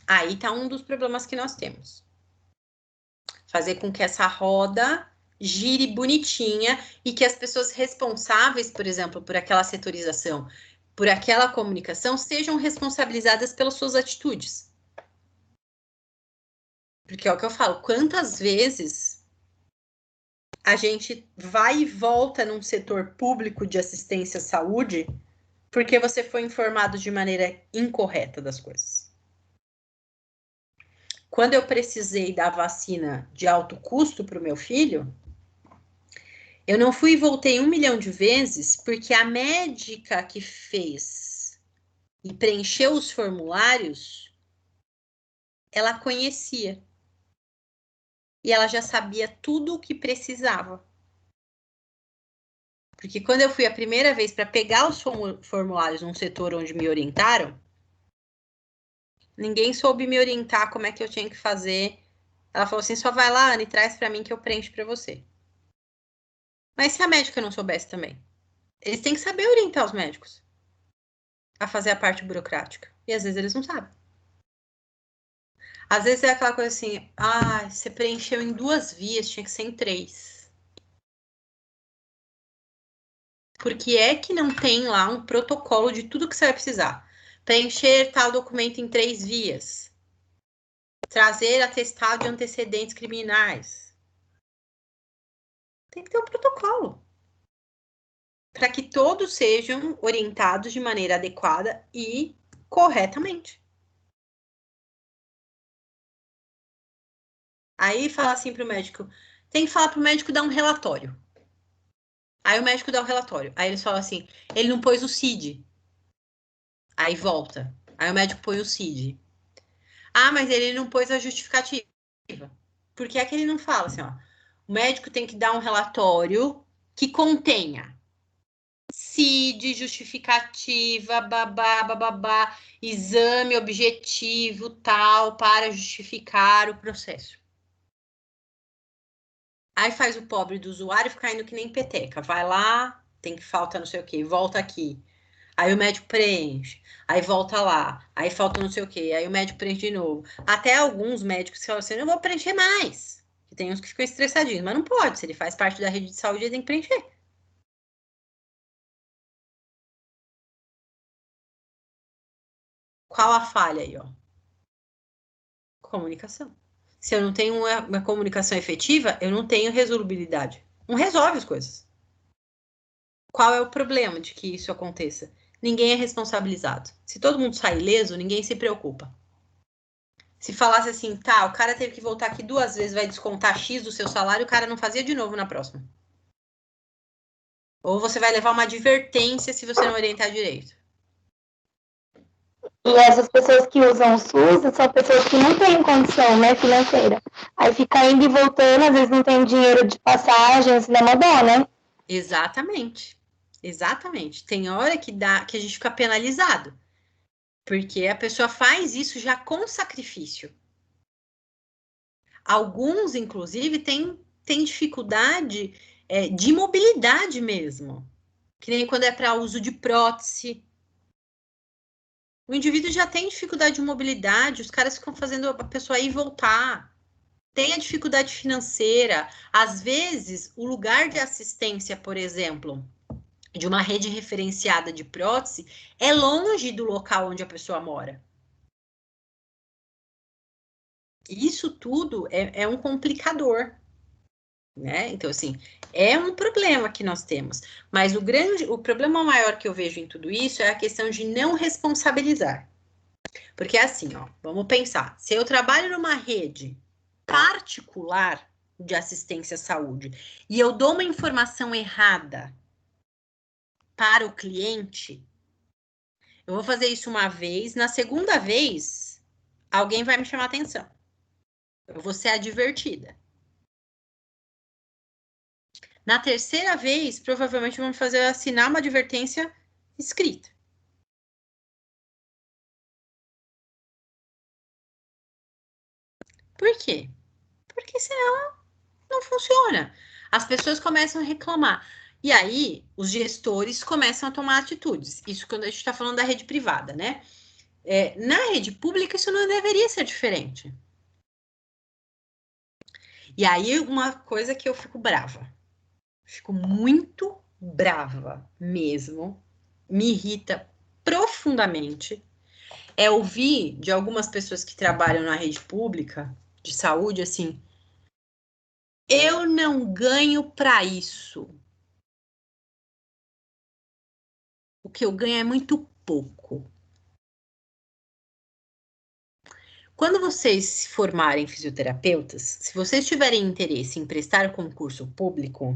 Aí tá um dos problemas que nós temos. Fazer com que essa roda gire bonitinha e que as pessoas responsáveis, por exemplo, por aquela setorização, por aquela comunicação, sejam responsabilizadas pelas suas atitudes. Porque é o que eu falo, quantas vezes a gente vai e volta num setor público de assistência à saúde porque você foi informado de maneira incorreta das coisas. Quando eu precisei da vacina de alto custo para o meu filho, eu não fui e voltei 1 milhão de vezes porque a médica que fez e preencheu os formulários, ela conhecia. E ela já sabia tudo o que precisava. Porque quando eu fui a primeira vez para pegar os formulários num setor onde me orientaram, ninguém soube me orientar como é que eu tinha que fazer. Ela falou assim, só vai lá, Ana, e traz para mim que eu preencho para você. Mas se a médica não soubesse também? Eles têm que saber orientar os médicos a fazer a parte burocrática. E às vezes eles não sabem. Às vezes é aquela coisa assim, você preencheu em 2 vias, tinha que ser em 3. Por que é que não tem lá um protocolo de tudo que você vai precisar? Preencher tal documento em 3 vias. Trazer atestado de antecedentes criminais. Tem que ter um protocolo. Para que todos sejam orientados de maneira adequada e corretamente. Aí fala assim para o médico, tem que falar para o médico dar um relatório. Aí o médico dá o relatório. Aí eles falam assim, ele não pôs o CID. Aí volta. Aí o médico põe o CID. Ah, mas ele não pôs a justificativa. Por que é que ele não fala assim, ó? O médico tem que dar um relatório que contenha CID, justificativa, babá, babá, exame objetivo, tal, para justificar o processo. Aí faz o pobre do usuário ficar indo que nem peteca. Vai lá, tem que falta não sei o que, volta aqui. Aí o médico preenche, aí volta lá, aí falta não sei o que, aí o médico preenche de novo. Até alguns médicos falam assim, eu não vou preencher mais. E tem uns que ficam estressadinhos, mas não pode, se ele faz parte da rede de saúde, ele tem que preencher. Qual a falha aí, ó? Comunicação. Se eu não tenho uma comunicação efetiva, eu não tenho resolubilidade. Não resolve as coisas. Qual é o problema de que isso aconteça? Ninguém é responsabilizado. Se todo mundo sai ileso, ninguém se preocupa. Se falasse assim, tá, o cara teve que voltar aqui 2 vezes, vai descontar X do seu salário, o cara não fazia de novo na próxima. Ou você vai levar uma advertência se você não orientar direito. E essas pessoas que usam o SUS são pessoas que não têm condição, né, financeira. Aí fica indo e voltando, às vezes não tem dinheiro de passagem, assim, na dó, né? Exatamente. Exatamente. Tem hora que a gente fica penalizado. Porque a pessoa faz isso já com sacrifício. Alguns, inclusive, têm dificuldade de mobilidade mesmo. Que nem quando é para uso de prótese. O indivíduo já tem dificuldade de mobilidade, os caras ficam fazendo a pessoa ir e voltar. Tem a dificuldade financeira. Às vezes, o lugar de assistência, por exemplo, de uma rede referenciada de prótese, é longe do local onde a pessoa mora. Isso tudo é um complicador, né? Então, assim, é um problema que nós temos. Mas o problema maior que eu vejo em tudo isso é a questão de não responsabilizar. Porque assim, ó, vamos pensar, se eu trabalho numa rede particular de assistência à saúde e eu dou uma informação errada para o cliente, eu vou fazer isso uma vez, na segunda vez, alguém vai me chamar atenção. Eu vou ser advertida. Na terceira vez, provavelmente vão me fazer assinar uma advertência escrita. Por quê? Porque senão não funciona. As pessoas começam a reclamar. E aí, os gestores começam a tomar atitudes. Isso quando a gente está falando da rede privada, né? Na rede pública, isso não deveria ser diferente. E aí, uma coisa que eu fico brava. Fico muito brava mesmo. Me irrita profundamente. É ouvir de algumas pessoas que trabalham na rede pública de saúde, assim, eu não ganho para isso. O que eu ganho é muito pouco. Quando vocês se formarem fisioterapeutas, se vocês tiverem interesse em prestar concurso público,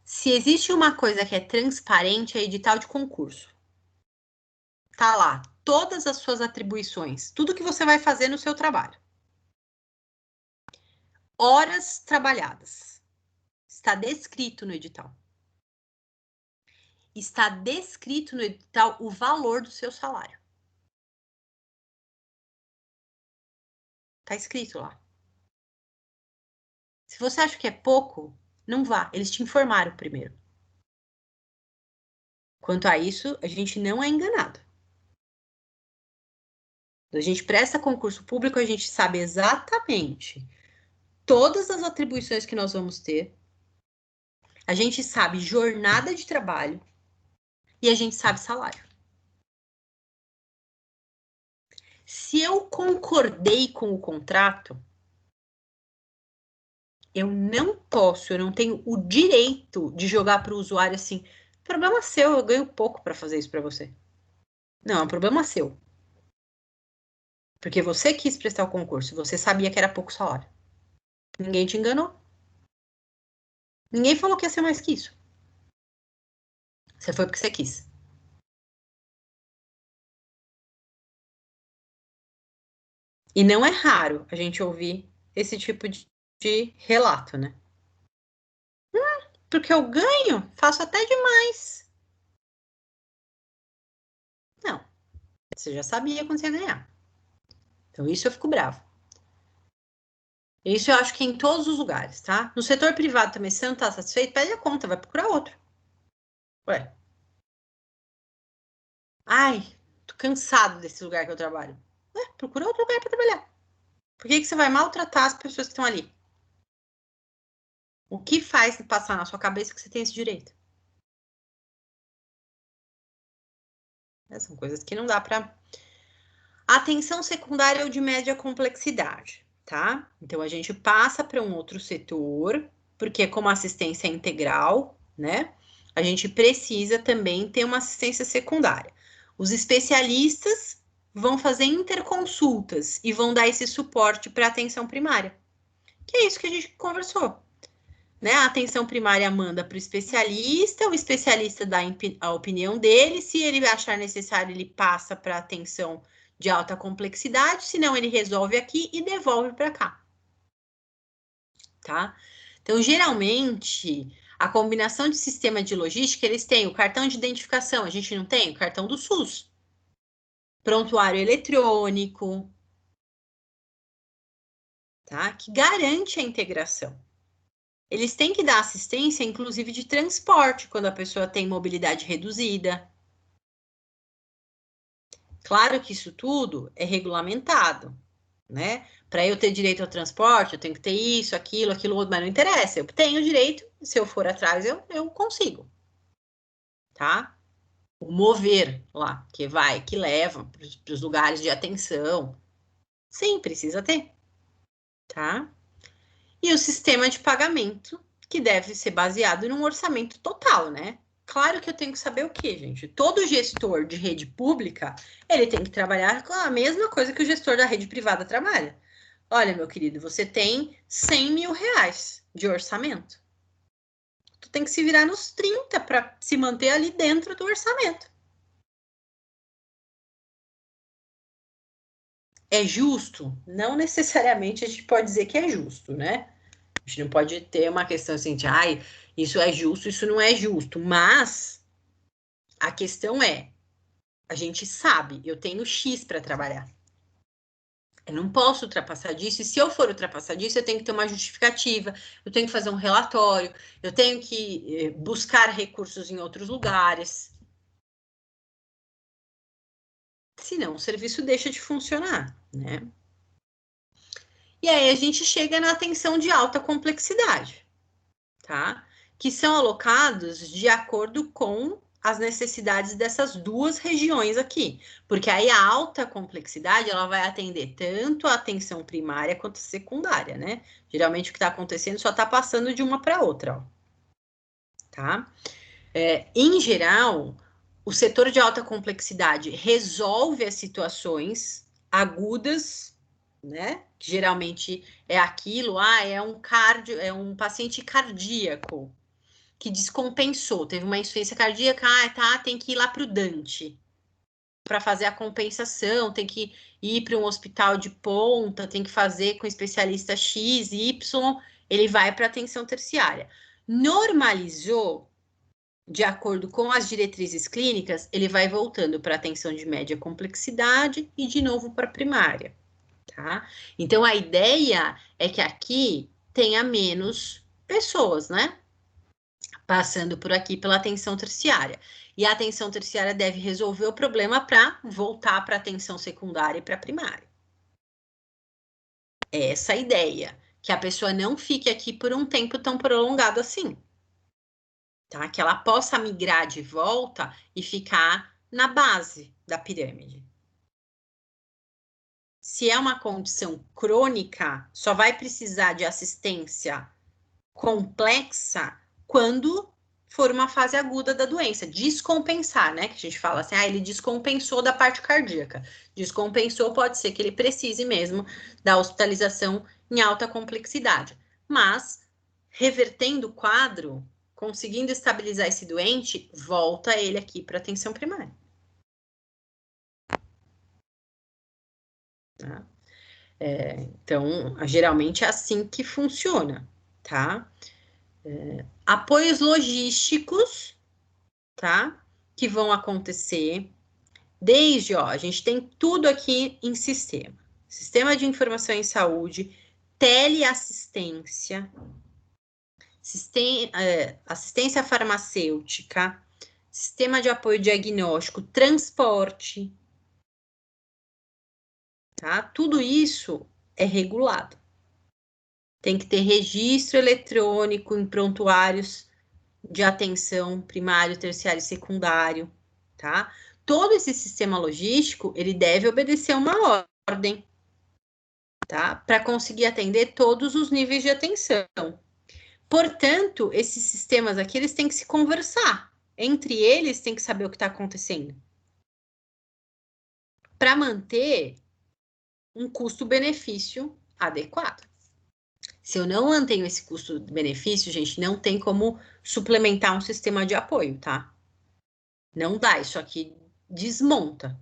se existe uma coisa que é transparente, é edital de concurso. Tá lá, todas as suas atribuições, tudo que você vai fazer no seu trabalho. Horas trabalhadas. Está descrito no edital. Está descrito no edital o valor do seu salário. Está escrito lá. Se você acha que é pouco, não vá. Eles te informaram primeiro. Quanto a isso, a gente não é enganado. Quando a gente presta concurso público, a gente sabe exatamente todas as atribuições que nós vamos ter. A gente sabe jornada de trabalho e a gente sabe salário. Se eu concordei com o contrato, eu não tenho o direito de jogar para o usuário assim, problema seu, eu ganho pouco para fazer isso para você. Não, é um problema seu. Porque você quis prestar o concurso, você sabia que era pouco salário. Ninguém te enganou. Ninguém falou que ia ser mais que isso. Você foi porque você quis. E não é raro a gente ouvir esse tipo de relato, né? Porque eu ganho, faço até demais. Não, você já sabia quando você ia ganhar. Então, isso eu fico bravo. Isso eu acho que é em todos os lugares, tá? No setor privado também, se você não tá satisfeito, pede a conta, vai procurar outro. Ué. Ai, tô cansado desse lugar que eu trabalho. Ué, procura outro lugar para trabalhar. Por que você vai maltratar as pessoas que estão ali? O que faz passar na sua cabeça que você tem esse direito? São coisas que não dá para... Atenção secundária ou de média complexidade, tá? Então, a gente passa para um outro setor, porque como assistência integral, né? A gente precisa também ter uma assistência secundária. Os especialistas vão fazer interconsultas e vão dar esse suporte para a atenção primária. Que é isso que a gente conversou. Né? A atenção primária manda para o especialista dá a opinião dele, se ele achar necessário, ele passa para a atenção de alta complexidade, senão ele resolve aqui e devolve para cá. Tá? Então, geralmente, a combinação de sistema de logística, eles têm o cartão de identificação, a gente não tem o cartão do SUS, prontuário eletrônico, tá? Que garante a integração. Eles têm que dar assistência, inclusive, de transporte, quando a pessoa tem mobilidade reduzida. Claro que isso tudo é regulamentado, né? Para eu ter direito ao transporte, eu tenho que ter isso, aquilo outro, mas não interessa. Eu tenho direito, se eu for atrás, eu consigo. Tá? O mover lá, que leva para os lugares de atenção. Sim, precisa ter. Tá? E o sistema de pagamento, que deve ser baseado num orçamento total, né? Claro que eu tenho que saber o quê, gente? Todo gestor de rede pública, ele tem que trabalhar com a mesma coisa que o gestor da rede privada trabalha. Olha, meu querido, você tem 100 mil reais de orçamento. Tu tem que se virar nos 30 para se manter ali dentro do orçamento. É justo? Não necessariamente a gente pode dizer que é justo, né? A gente não pode ter uma questão assim de, ai, isso é justo, isso não é justo. Mas a questão é, a gente sabe, eu tenho X para trabalhar. Eu não posso ultrapassar disso, e se eu for ultrapassar disso, eu tenho que ter uma justificativa, eu tenho que fazer um relatório, eu tenho que buscar recursos em outros lugares. Senão o serviço deixa de funcionar, né? E aí a gente chega na atenção de alta complexidade, tá? Que são alocados de acordo com as necessidades dessas duas regiões aqui, porque aí a alta complexidade ela vai atender tanto a atenção primária quanto a secundária, né? Geralmente o que está acontecendo só está passando de uma para outra, ó. Tá? Em geral, o setor de alta complexidade resolve as situações agudas, né? Que geralmente é aquilo, é um paciente cardíaco que descompensou, teve uma insuficiência cardíaca, tem que ir lá para o Dante para fazer a compensação, tem que ir para um hospital de ponta, tem que fazer com especialista X, Y, ele vai para atenção terciária. Normalizou, de acordo com as diretrizes clínicas, ele vai voltando para atenção de média complexidade e de novo para primária, tá? Então a ideia é que aqui tenha menos pessoas, né? Passando por aqui pela atenção terciária. E a atenção terciária deve resolver o problema para voltar para a atenção secundária e para a primária. É essa a ideia, que a pessoa não fique aqui por um tempo tão prolongado assim. tá? Que ela possa migrar de volta e ficar na base da pirâmide. Se é uma condição crônica, só vai precisar de assistência complexa quando for uma fase aguda da doença. Descompensar, né? Que a gente fala assim, ele descompensou da parte cardíaca. Descompensou, pode ser que ele precise mesmo da hospitalização em alta complexidade. Mas, revertendo o quadro, conseguindo estabilizar esse doente, volta ele aqui para atenção primária. Tá? Então, geralmente é assim que funciona, tá? Apoios logísticos, tá? Que vão acontecer desde, a gente tem tudo aqui em sistema. Sistema de informação em saúde, teleassistência, assistência farmacêutica, sistema de apoio diagnóstico, transporte, tá? Tudo isso é regulado. Tem que ter registro eletrônico em prontuários de atenção primário, terciário e secundário, tá? Todo esse sistema logístico, ele deve obedecer uma ordem, tá? Para conseguir atender todos os níveis de atenção. Portanto, esses sistemas aqui, eles têm que se conversar. Entre eles, tem que saber o que está acontecendo. Para manter um custo-benefício adequado. Se eu não mantenho esse custo-benefício, gente, não tem como suplementar um sistema de apoio, tá? Não dá, isso aqui desmonta.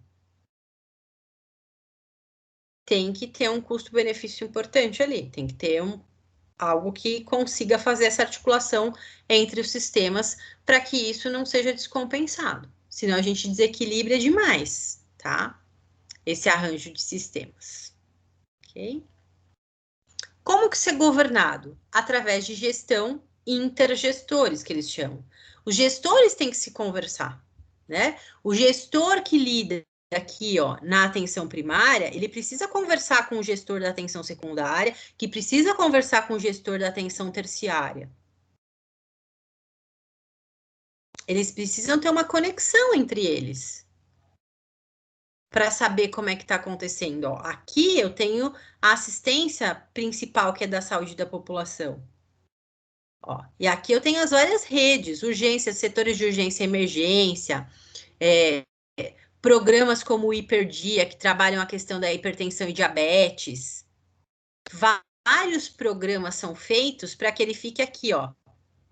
Tem que ter um custo-benefício importante ali, tem que ter algo que consiga fazer essa articulação entre os sistemas para que isso não seja descompensado. Senão a gente desequilibra demais, tá? Esse arranjo de sistemas. Ok? Como que isso é governado? Através de gestão intergestores, que eles chamam. Os gestores têm que se conversar, né? O gestor que lida aqui, na atenção primária, ele precisa conversar com o gestor da atenção secundária, que precisa conversar com o gestor da atenção terciária. Eles precisam ter uma conexão entre eles. Para saber como é que está acontecendo. Aqui eu tenho a assistência principal, que é da saúde da população. E aqui eu tenho as várias redes, urgências, setores de urgência e emergência, programas como o Hiperdia, que trabalham a questão da hipertensão e diabetes. Vários programas são feitos para que ele fique aqui,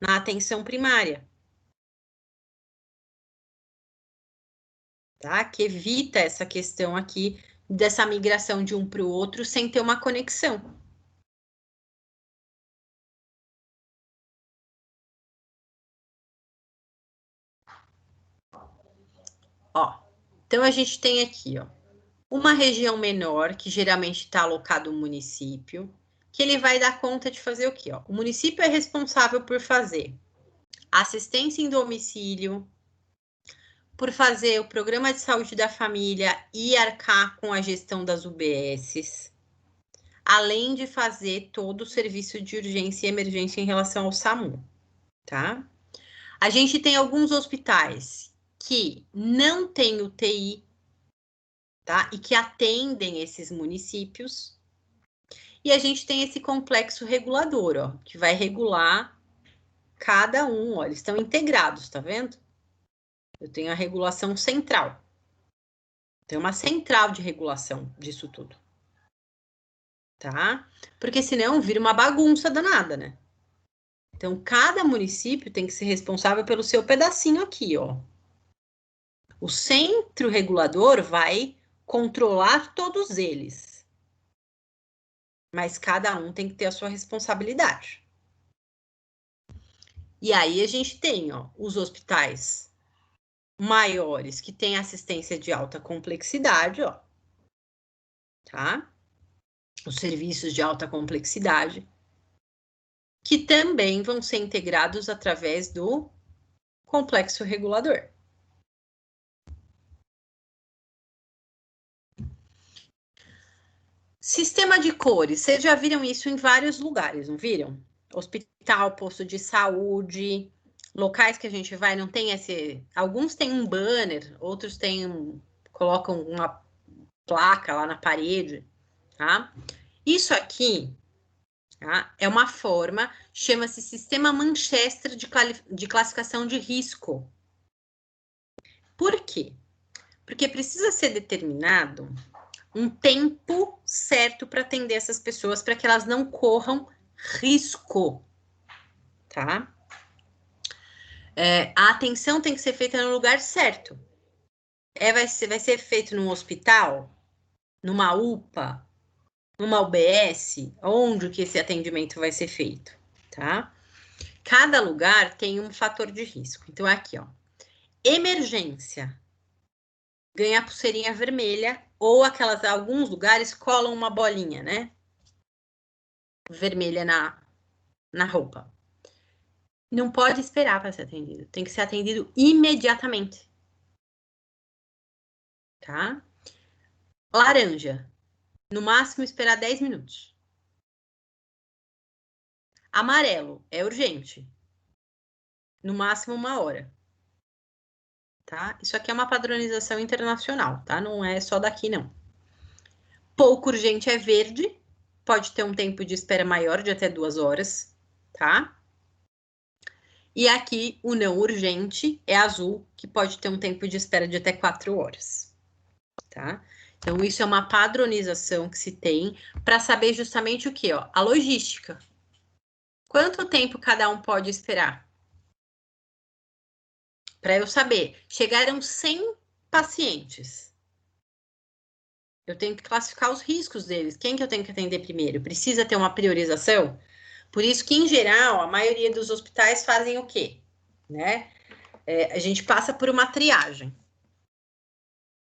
na atenção primária. Tá? Que evita essa questão aqui dessa migração de um para o outro sem ter uma conexão. Então a gente tem aqui, uma região menor, que geralmente está alocado um município, que ele vai dar conta de fazer o quê? O município é responsável por fazer assistência em domicílio, por fazer o programa de saúde da família e arcar com a gestão das UBSs, além de fazer todo o serviço de urgência e emergência em relação ao SAMU, tá? A gente tem alguns hospitais que não têm UTI, tá? E que atendem esses municípios. E a gente tem esse complexo regulador, que vai regular cada um, eles estão integrados, tá vendo? Eu tenho a regulação central. Tem uma central de regulação disso tudo. Tá? Porque senão vira uma bagunça danada, né? Então, cada município tem que ser responsável pelo seu pedacinho aqui, O centro regulador vai controlar todos eles. Mas cada um tem que ter a sua responsabilidade. E aí a gente tem, os hospitais maiores que têm assistência de alta complexidade, tá? Os serviços de alta complexidade, que também vão ser integrados através do complexo regulador. Sistema de cores, vocês já viram isso em vários lugares, não viram? Hospital, posto de saúde, locais que a gente vai não tem esse... Alguns têm um banner, outros colocam uma placa lá na parede, tá? Isso aqui, tá, é uma forma, chama-se Sistema Manchester de Classificação de Risco. Por quê? Porque precisa ser determinado um tempo certo para atender essas pessoas, para que elas não corram risco, tá? A atenção tem que ser feita no lugar certo. Vai ser feito num hospital, numa UPA, numa UBS, onde que esse atendimento vai ser feito, tá? Cada lugar tem um fator de risco. Então, aqui, ó, emergência, ganha pulseirinha vermelha, ou alguns lugares colam uma bolinha, né? Vermelha na roupa. Não pode esperar para ser atendido. Tem que ser atendido imediatamente. Tá? Laranja. No máximo, esperar 10 minutos. Amarelo. É urgente. No máximo, 1 hora. Tá? Isso aqui é uma padronização internacional, tá? Não é só daqui, não. Pouco urgente é verde. Pode ter um tempo de espera maior, de até 2 horas. Tá? E aqui, o não urgente é azul, que pode ter um tempo de espera de até 4 horas. Tá? Então, isso é uma padronização que se tem para saber justamente o que? Ó, a logística. Quanto tempo cada um pode esperar? Para eu saber, chegaram 100 pacientes. Eu tenho que classificar os riscos deles. Quem que eu tenho que atender primeiro? Precisa ter uma priorização? Por isso que, em geral, a maioria dos hospitais fazem o quê? Né? A gente passa por uma triagem.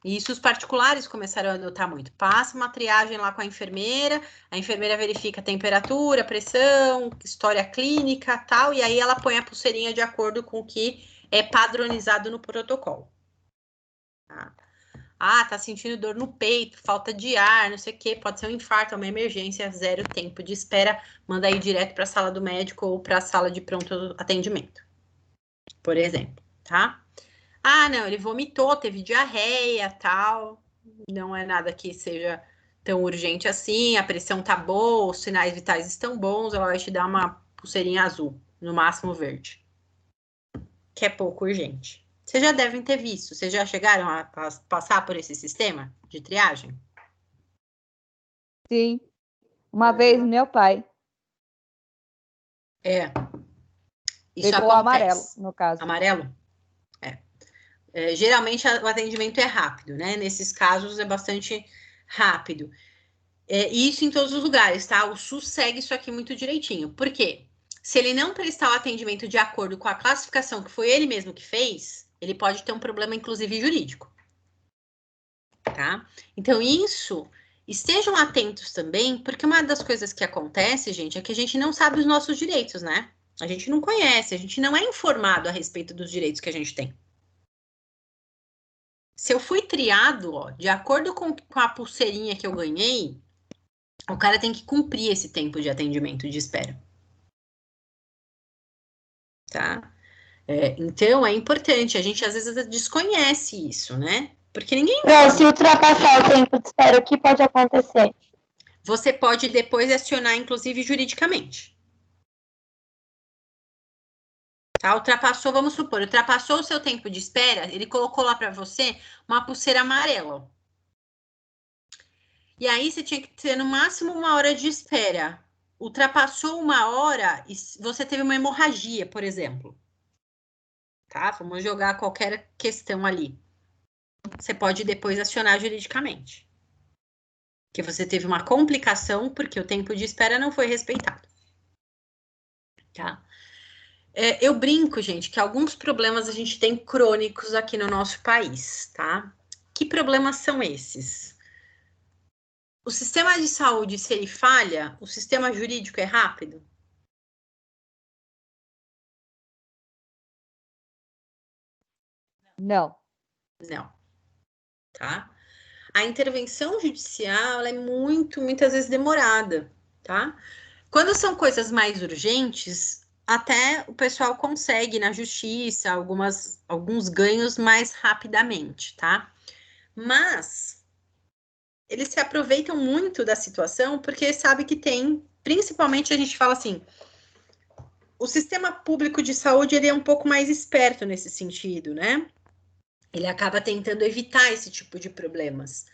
E isso os particulares começaram a adotar muito. Passa uma triagem lá com a enfermeira verifica a temperatura, pressão, história clínica, tal, e aí ela põe a pulseirinha de acordo com o que é padronizado no protocolo. Tá? Tá sentindo dor no peito, falta de ar, não sei o quê, pode ser um infarto, uma emergência, 0 tempo de espera, manda ir direto para a sala do médico ou para a sala de pronto atendimento, por exemplo, tá? Não, ele vomitou, teve diarreia, tal. Não é nada que seja tão urgente assim. A pressão tá boa, os sinais vitais estão bons. Ela vai te dar uma pulseirinha azul, no máximo verde. Que é pouco urgente. Vocês já devem ter visto. Vocês já chegaram a passar por esse sistema de triagem? Sim. Uma vez, meu pai. Isso pegou acontece. Amarelo, no caso. Amarelo? Geralmente o atendimento é rápido, né? Nesses casos é bastante rápido. Isso em todos os lugares, tá? O SUS segue isso aqui muito direitinho. Por quê? Se ele não prestar o atendimento de acordo com a classificação que foi ele mesmo que fez, ele pode ter um problema, inclusive, jurídico. Tá? Então, estejam atentos também, porque uma das coisas que acontece, gente, é que a gente não sabe os nossos direitos, né? A gente não conhece, a gente não é informado a respeito dos direitos que a gente tem. Se eu fui triado, ó, de acordo com a pulseirinha que eu ganhei, o cara tem que cumprir esse tempo de atendimento de espera. Tá? Então, é importante. A gente, às vezes, desconhece isso, né? Porque ninguém... Se ultrapassar o tempo de espera, o que pode acontecer? Você pode depois acionar, inclusive, juridicamente. Tá? Vamos supor, ultrapassou o seu tempo de espera, ele colocou lá para você uma pulseira amarela. E aí, você tinha que ter no máximo 1 hora de espera. Ultrapassou 1 hora e você teve uma hemorragia, por exemplo. Tá? Vamos jogar qualquer questão ali. Você pode depois acionar juridicamente. Que você teve uma complicação porque o tempo de espera não foi respeitado. Tá? Eu brinco, gente, que alguns problemas a gente tem crônicos aqui no nosso país, tá? Que problemas são esses? O sistema de saúde, se ele falha, o sistema jurídico é rápido? Não. Não. Tá? A intervenção judicial, ela é muitas vezes demorada, tá? Quando são coisas mais urgentes, até o pessoal consegue na justiça alguns ganhos mais rapidamente, tá? Mas eles se aproveitam muito da situação porque sabe que tem, principalmente a gente fala assim, o sistema público de saúde ele é um pouco mais esperto nesse sentido, né? Ele acaba tentando evitar esse tipo de problemas.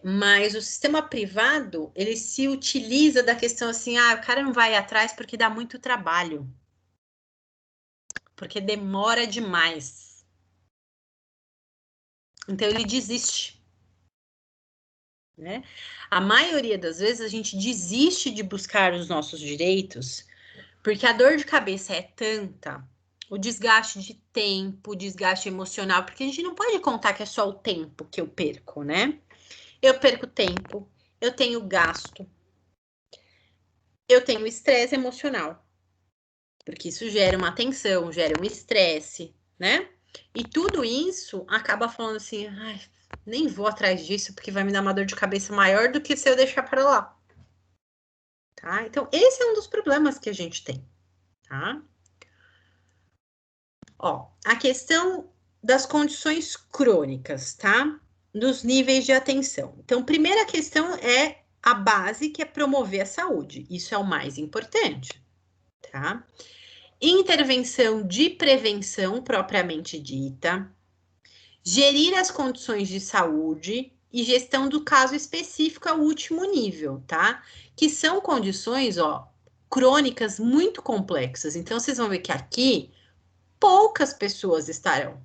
Mas o sistema privado, ele se utiliza da questão assim, o cara não vai atrás porque dá muito trabalho. Porque demora demais. Então, ele desiste. Né? A maioria das vezes, a gente desiste de buscar os nossos direitos porque a dor de cabeça é tanta, o desgaste de tempo, o desgaste emocional, porque a gente não pode contar que é só o tempo que eu perco, né? Eu perco tempo, eu tenho gasto, eu tenho estresse emocional, porque isso gera uma tensão, gera um estresse, né? E tudo isso acaba falando assim, nem vou atrás disso, porque vai me dar uma dor de cabeça maior do que se eu deixar para lá. Tá? Então, esse é um dos problemas que a gente tem, tá? Ó, a questão das condições crônicas, tá? Dos níveis de atenção. Então, primeira questão é a base, que é promover a saúde. Isso é o mais importante, tá? Intervenção de prevenção propriamente dita, gerir as condições de saúde e gestão do caso específico ao último nível, tá? Que são condições, ó, crônicas muito complexas. Então, vocês vão ver que aqui poucas pessoas estarão,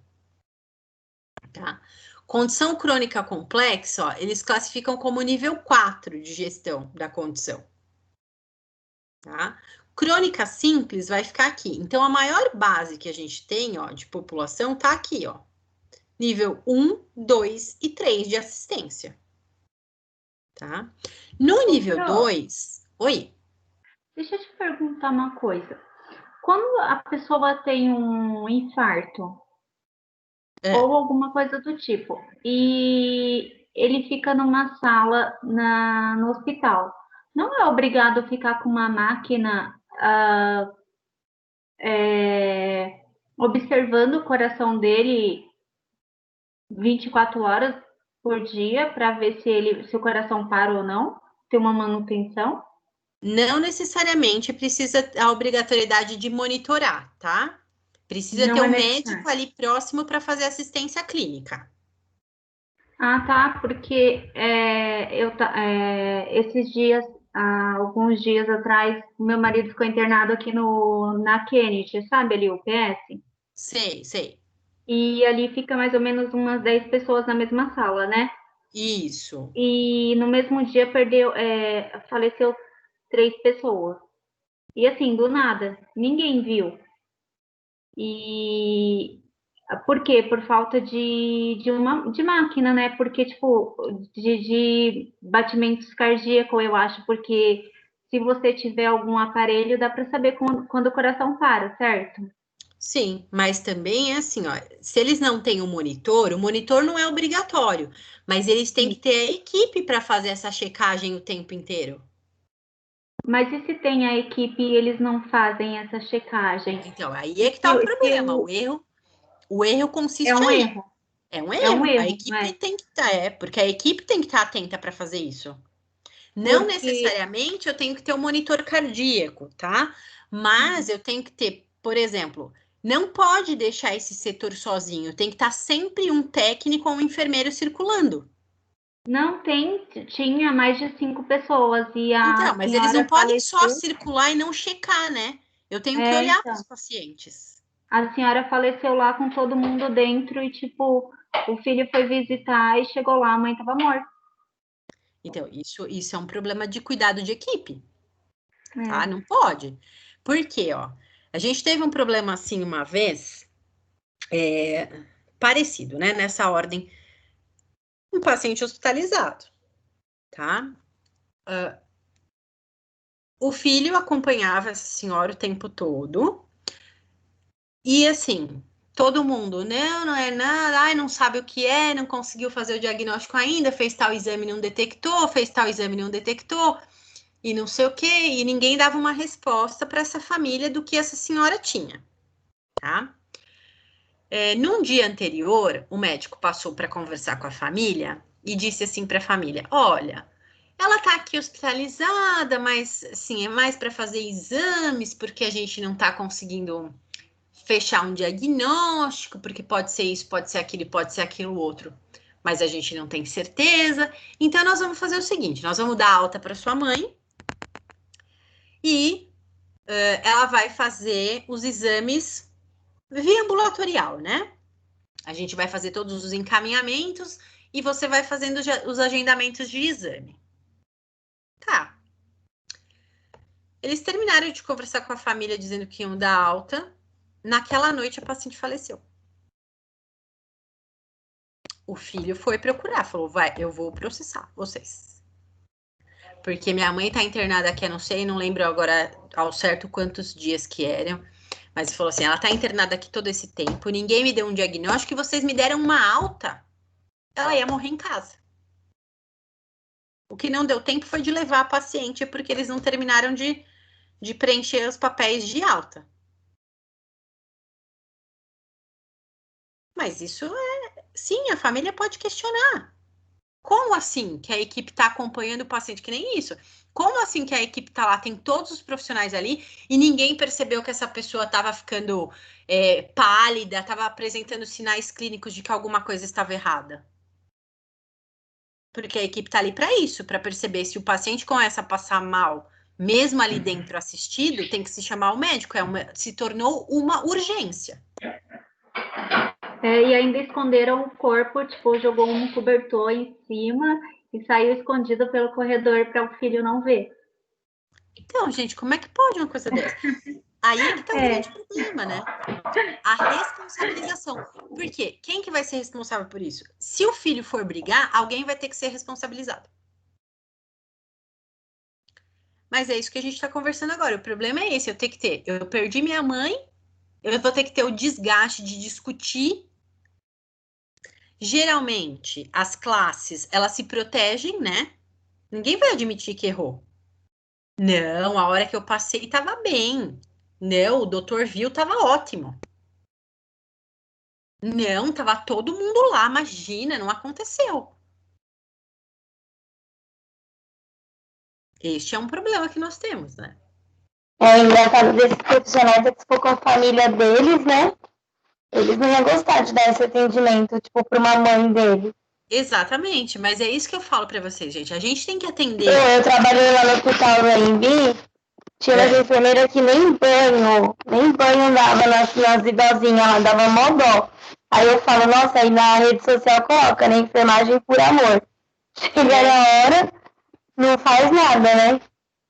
tá? Condição crônica complexa, ó, eles classificam como nível 4 de gestão da condição, tá? Crônica simples vai ficar aqui. Então, a maior base que a gente tem, ó, de população tá aqui, ó. Nível 1, 2 e 3 de assistência, tá? No nível 2... Oi? Deixa eu te perguntar uma coisa. Quando a pessoa tem um infarto ou alguma coisa do tipo, e ele fica numa sala no hospital, não é obrigado a ficar com uma máquina observando o coração dele 24 horas por dia para ver se o coração para ou não? Tem uma manutenção? Não necessariamente precisa a obrigatoriedade de monitorar, tá? Precisa ter um médico ali próximo para fazer assistência clínica. Ah, tá, porque esses dias, alguns dias atrás, meu marido ficou internado aqui na Kennedy, sabe ali, o PS? Sei. E ali fica mais ou menos umas 10 pessoas na mesma sala, né? Isso. E no mesmo dia faleceu 3 pessoas. E assim, do nada, ninguém viu. E por quê? Por falta de máquina, né? Porque, tipo, de batimentos cardíacos, eu acho, porque se você tiver algum aparelho, dá para saber quando o coração para, certo? Sim, mas também é assim, ó, se eles não têm o monitor não é obrigatório, mas eles têm que ter a equipe para fazer essa checagem o tempo inteiro. Mas e se tem a equipe e eles não fazem essa checagem? Então, aí é que tá o problema. O erro consiste é um aí. erro. É um erro. A equipe tem que estar, porque a equipe tem que estar atenta para fazer isso. Não necessariamente eu tenho que ter um monitor cardíaco, tá? Mas eu tenho que ter, por exemplo, não pode deixar esse setor sozinho. Tem que estar sempre um técnico ou um enfermeiro circulando. Não tinha mais de 5 pessoas e Então, mas eles não podem só circular e não checar, né? Eu tenho que olhar para os pacientes. A senhora faleceu lá com todo mundo dentro e, tipo, o filho foi visitar e chegou lá, a mãe estava morta. Então, isso é um problema de cuidado de equipe, tá? Não pode. Por quê, ó? A gente teve um problema assim uma vez, parecido, né? Nessa ordem, um paciente hospitalizado, tá? O filho acompanhava essa senhora o tempo todo. E assim, todo mundo, não é nada, não sabe o que é, não conseguiu fazer o diagnóstico ainda, fez tal exame e não detectou, fez tal exame e não detectou. e não sei o quê, e ninguém dava uma resposta para essa família do que essa senhora tinha, tá? Num dia anterior, o médico passou para conversar com a família e disse assim para a família: olha, ela tá aqui hospitalizada, mas assim, é mais para fazer exames, porque a gente não tá conseguindo fechar um diagnóstico, porque pode ser isso, pode ser aquilo, pode ser aquilo outro, mas a gente não tem certeza. Então, nós vamos fazer o seguinte: nós vamos dar alta para sua mãe e ela vai fazer os exames via ambulatorial, né? A gente vai fazer todos os encaminhamentos e você vai fazendo os agendamentos de exame. Tá. Eles terminaram de conversar com a família dizendo que iam dar alta. Naquela noite, a paciente faleceu. O filho foi procurar, falou: vai, eu vou processar vocês. Porque minha mãe tá internada aqui, eu não sei, não lembro agora ao certo quantos dias que eram. Mas falou assim: ela tá internada aqui todo esse tempo, ninguém me deu um diagnóstico e vocês me deram uma alta. Ela ia morrer em casa. O que não deu tempo foi de levar a paciente, porque eles não terminaram de preencher os papéis de alta. Mas isso sim, a família pode questionar. Como assim que a equipe está acompanhando o paciente? Que nem isso. Como assim que a equipe está lá, tem todos os profissionais ali e ninguém percebeu que essa pessoa estava ficando pálida, estava apresentando sinais clínicos de que alguma coisa estava errada? Porque a equipe está ali para isso, para perceber se o paciente começa a passar mal, mesmo ali dentro assistido, tem que se chamar o médico. Se tornou uma urgência. E ainda esconderam o corpo, tipo, jogou um cobertor em cima e saiu escondido pelo corredor para o filho não ver. Então, gente, como é que pode uma coisa dessa? Aí é que tá o grande problema, né? A responsabilização. Por quê? Quem que vai ser responsável por isso? Se o filho for brigar, alguém vai ter que ser responsabilizado. Mas é isso que a gente tá conversando agora. O problema é esse, eu perdi minha mãe, eu vou ter que ter o desgaste de discutir. Geralmente, as classes, elas se protegem, né? Ninguém vai admitir que errou. Não, a hora que eu passei tava bem. Não, o doutor viu, tava ótimo. Não, tava todo mundo lá, imagina, não aconteceu. Este é um problema que nós temos, né? É engraçado desses profissionais é que se for com a família deles, né? Eles não iam gostar de dar esse atendimento, tipo, para uma mãe dele. Exatamente, mas é isso que eu falo para vocês, gente. A gente tem que atender. Eu trabalhei lá no hospital do Anhembi, tinha umas enfermeiras que nem banho dava nas idosinhas lá, dava mó dó. Aí eu falo, nossa, aí na rede social coloca, né? Enfermagem por amor. Chega na hora, não faz nada, né?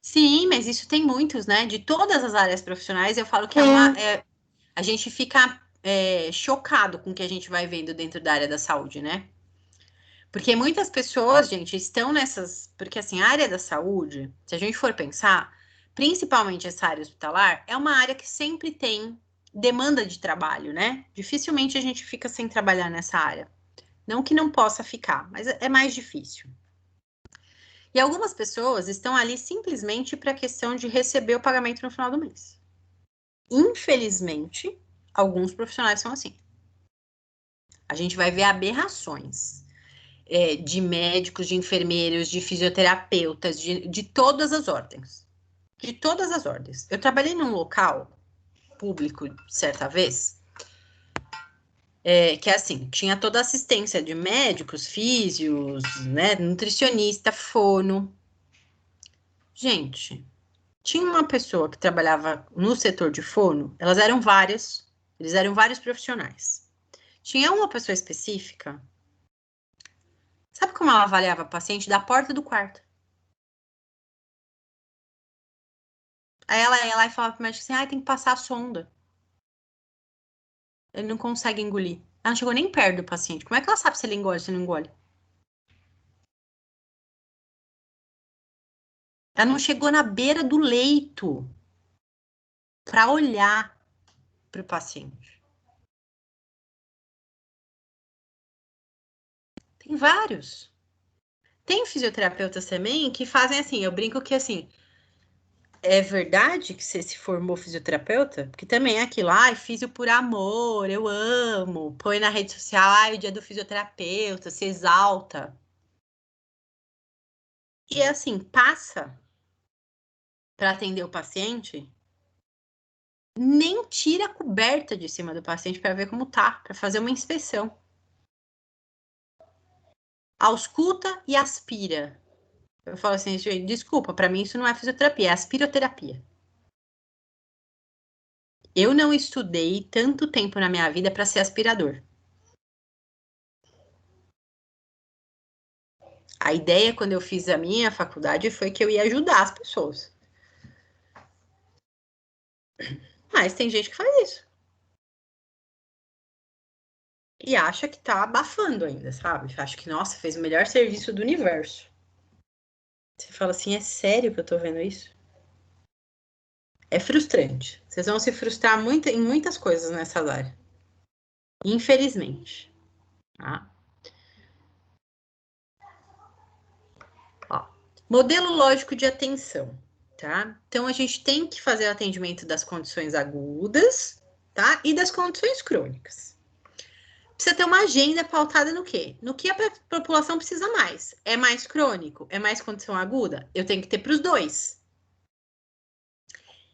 Sim, mas isso tem muitos, né? De todas as áreas profissionais, eu falo que a gente fica chocado com o que a gente vai vendo dentro da área da saúde, né? Porque muitas pessoas, gente, estão nessas. Porque, assim, a área da saúde, se a gente for pensar, principalmente essa área hospitalar, é uma área que sempre tem demanda de trabalho, né? Dificilmente a gente fica sem trabalhar nessa área. Não que não possa ficar, mas é mais difícil. E algumas pessoas estão ali simplesmente para a questão de receber o pagamento no final do mês. Infelizmente, alguns profissionais são assim. A gente vai ver aberrações de médicos, de enfermeiros, de fisioterapeutas, de todas as ordens. De todas as ordens. Eu trabalhei num local público certa vez, que é assim, tinha toda a assistência de médicos, físios, né, nutricionista, fono. Gente, tinha uma pessoa que trabalhava no setor de fono, eles eram vários profissionais. Tinha uma pessoa específica. Sabe como ela avaliava a paciente? Da porta do quarto. Aí ela ia lá e falava pro médico assim, tem que passar a sonda. Ele não consegue engolir. Ela não chegou nem perto do paciente. Como é que ela sabe se ele engole ou se não engole? Ela não chegou na beira do leito para olhar para o paciente. Tem vários. Tem fisioterapeutas também que fazem assim, eu brinco que assim, É verdade que você se formou fisioterapeuta? Porque também é aquilo, ai, físio por amor, eu amo. Põe na rede social, ai, o dia do fisioterapeuta, se exalta. E assim, passa para atender o paciente, nem tira a coberta de cima do paciente para ver como tá, para fazer uma inspeção. Ausculta e aspira. Eu falo assim, gente, desculpa, para mim isso não é fisioterapia, é aspiroterapia. Eu não estudei tanto tempo na minha vida para ser aspirador. A ideia, quando eu fiz a minha faculdade, foi que eu ia ajudar as pessoas. Mas tem gente que faz isso. E acha que tá abafando ainda, sabe? Acha que, nossa, fez o melhor serviço do universo. Você fala assim, é sério que eu tô vendo isso? É frustrante. Vocês vão se frustrar em muitas coisas nessa área. Infelizmente. Tá? Ó, modelo lógico de atenção, tá? Então, a gente tem que fazer o atendimento das condições agudas, tá? E das condições crônicas. Precisa ter uma agenda pautada no quê? No que a população precisa mais. É mais crônico? É mais condição aguda? Eu tenho que ter para os dois.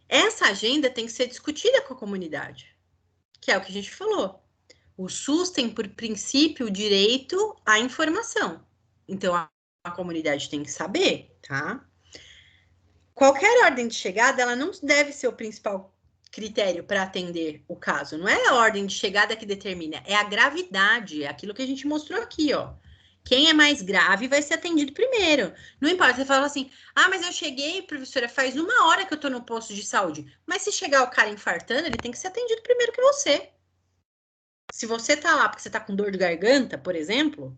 Essa agenda tem que ser discutida com a comunidade, que é o que a gente falou. O SUS tem, por princípio, o direito à informação. Então, a comunidade tem que saber, tá? Qualquer ordem de chegada, ela não deve ser o principal critério para atender o caso. Não é a ordem de chegada que determina, é a gravidade, é aquilo que a gente mostrou aqui, ó. Quem é mais grave vai ser atendido primeiro. Não importa, você fala assim, ah, mas eu cheguei, professora, faz 1 hora que eu tô no posto de saúde. Mas se chegar o cara infartando, ele tem que ser atendido primeiro que você. Se você tá lá porque você tá com dor de garganta, por exemplo,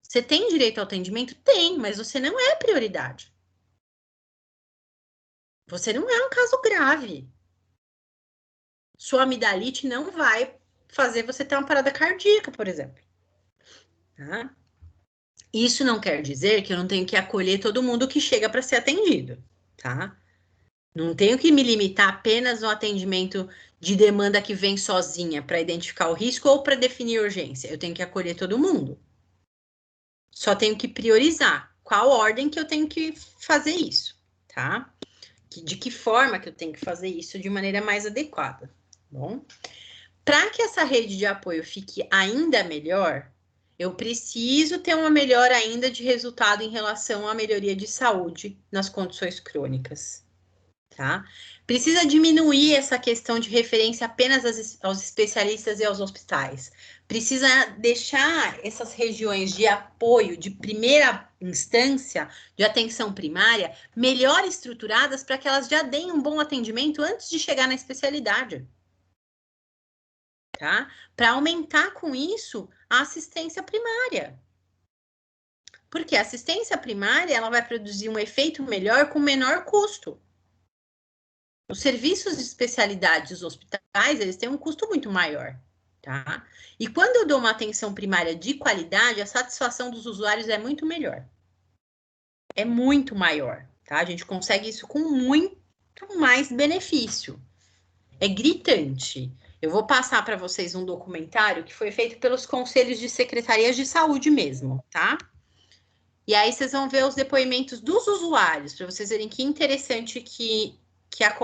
você tem direito ao atendimento? Tem, mas você não é prioridade. Você não é um caso grave. Sua amidalite não vai fazer você ter uma parada cardíaca, por exemplo. Tá? Isso não quer dizer que eu não tenho que acolher todo mundo que chega para ser atendido, tá? Não tenho que me limitar apenas no atendimento de demanda que vem sozinha para identificar o risco ou para definir urgência. Eu tenho que acolher todo mundo. Só tenho que priorizar qual ordem que eu tenho que fazer isso, tá? De que forma que eu tenho que fazer isso de maneira mais adequada, bom? Para que essa rede de apoio fique ainda melhor, eu preciso ter uma melhor ainda de resultado em relação à melhoria de saúde nas condições crônicas, tá? Precisa diminuir essa questão de referência apenas aos especialistas e aos hospitais. Precisa deixar essas regiões de apoio de primeira instância, de atenção primária, melhor estruturadas para que elas já deem um bom atendimento antes de chegar na especialidade. Tá? Para aumentar com isso a assistência primária. Porque a assistência primária ela vai produzir um efeito melhor com menor custo. Os serviços de especialidade dos hospitais, eles têm um custo muito maior, tá? E quando eu dou uma atenção primária de qualidade, a satisfação dos usuários é muito melhor. É muito maior, tá? A gente consegue isso com muito mais benefício. É gritante. Eu vou passar para vocês um documentário que foi feito pelos conselhos de secretarias de saúde mesmo, tá? E aí vocês vão ver os depoimentos dos usuários, para vocês verem que interessante que acontece.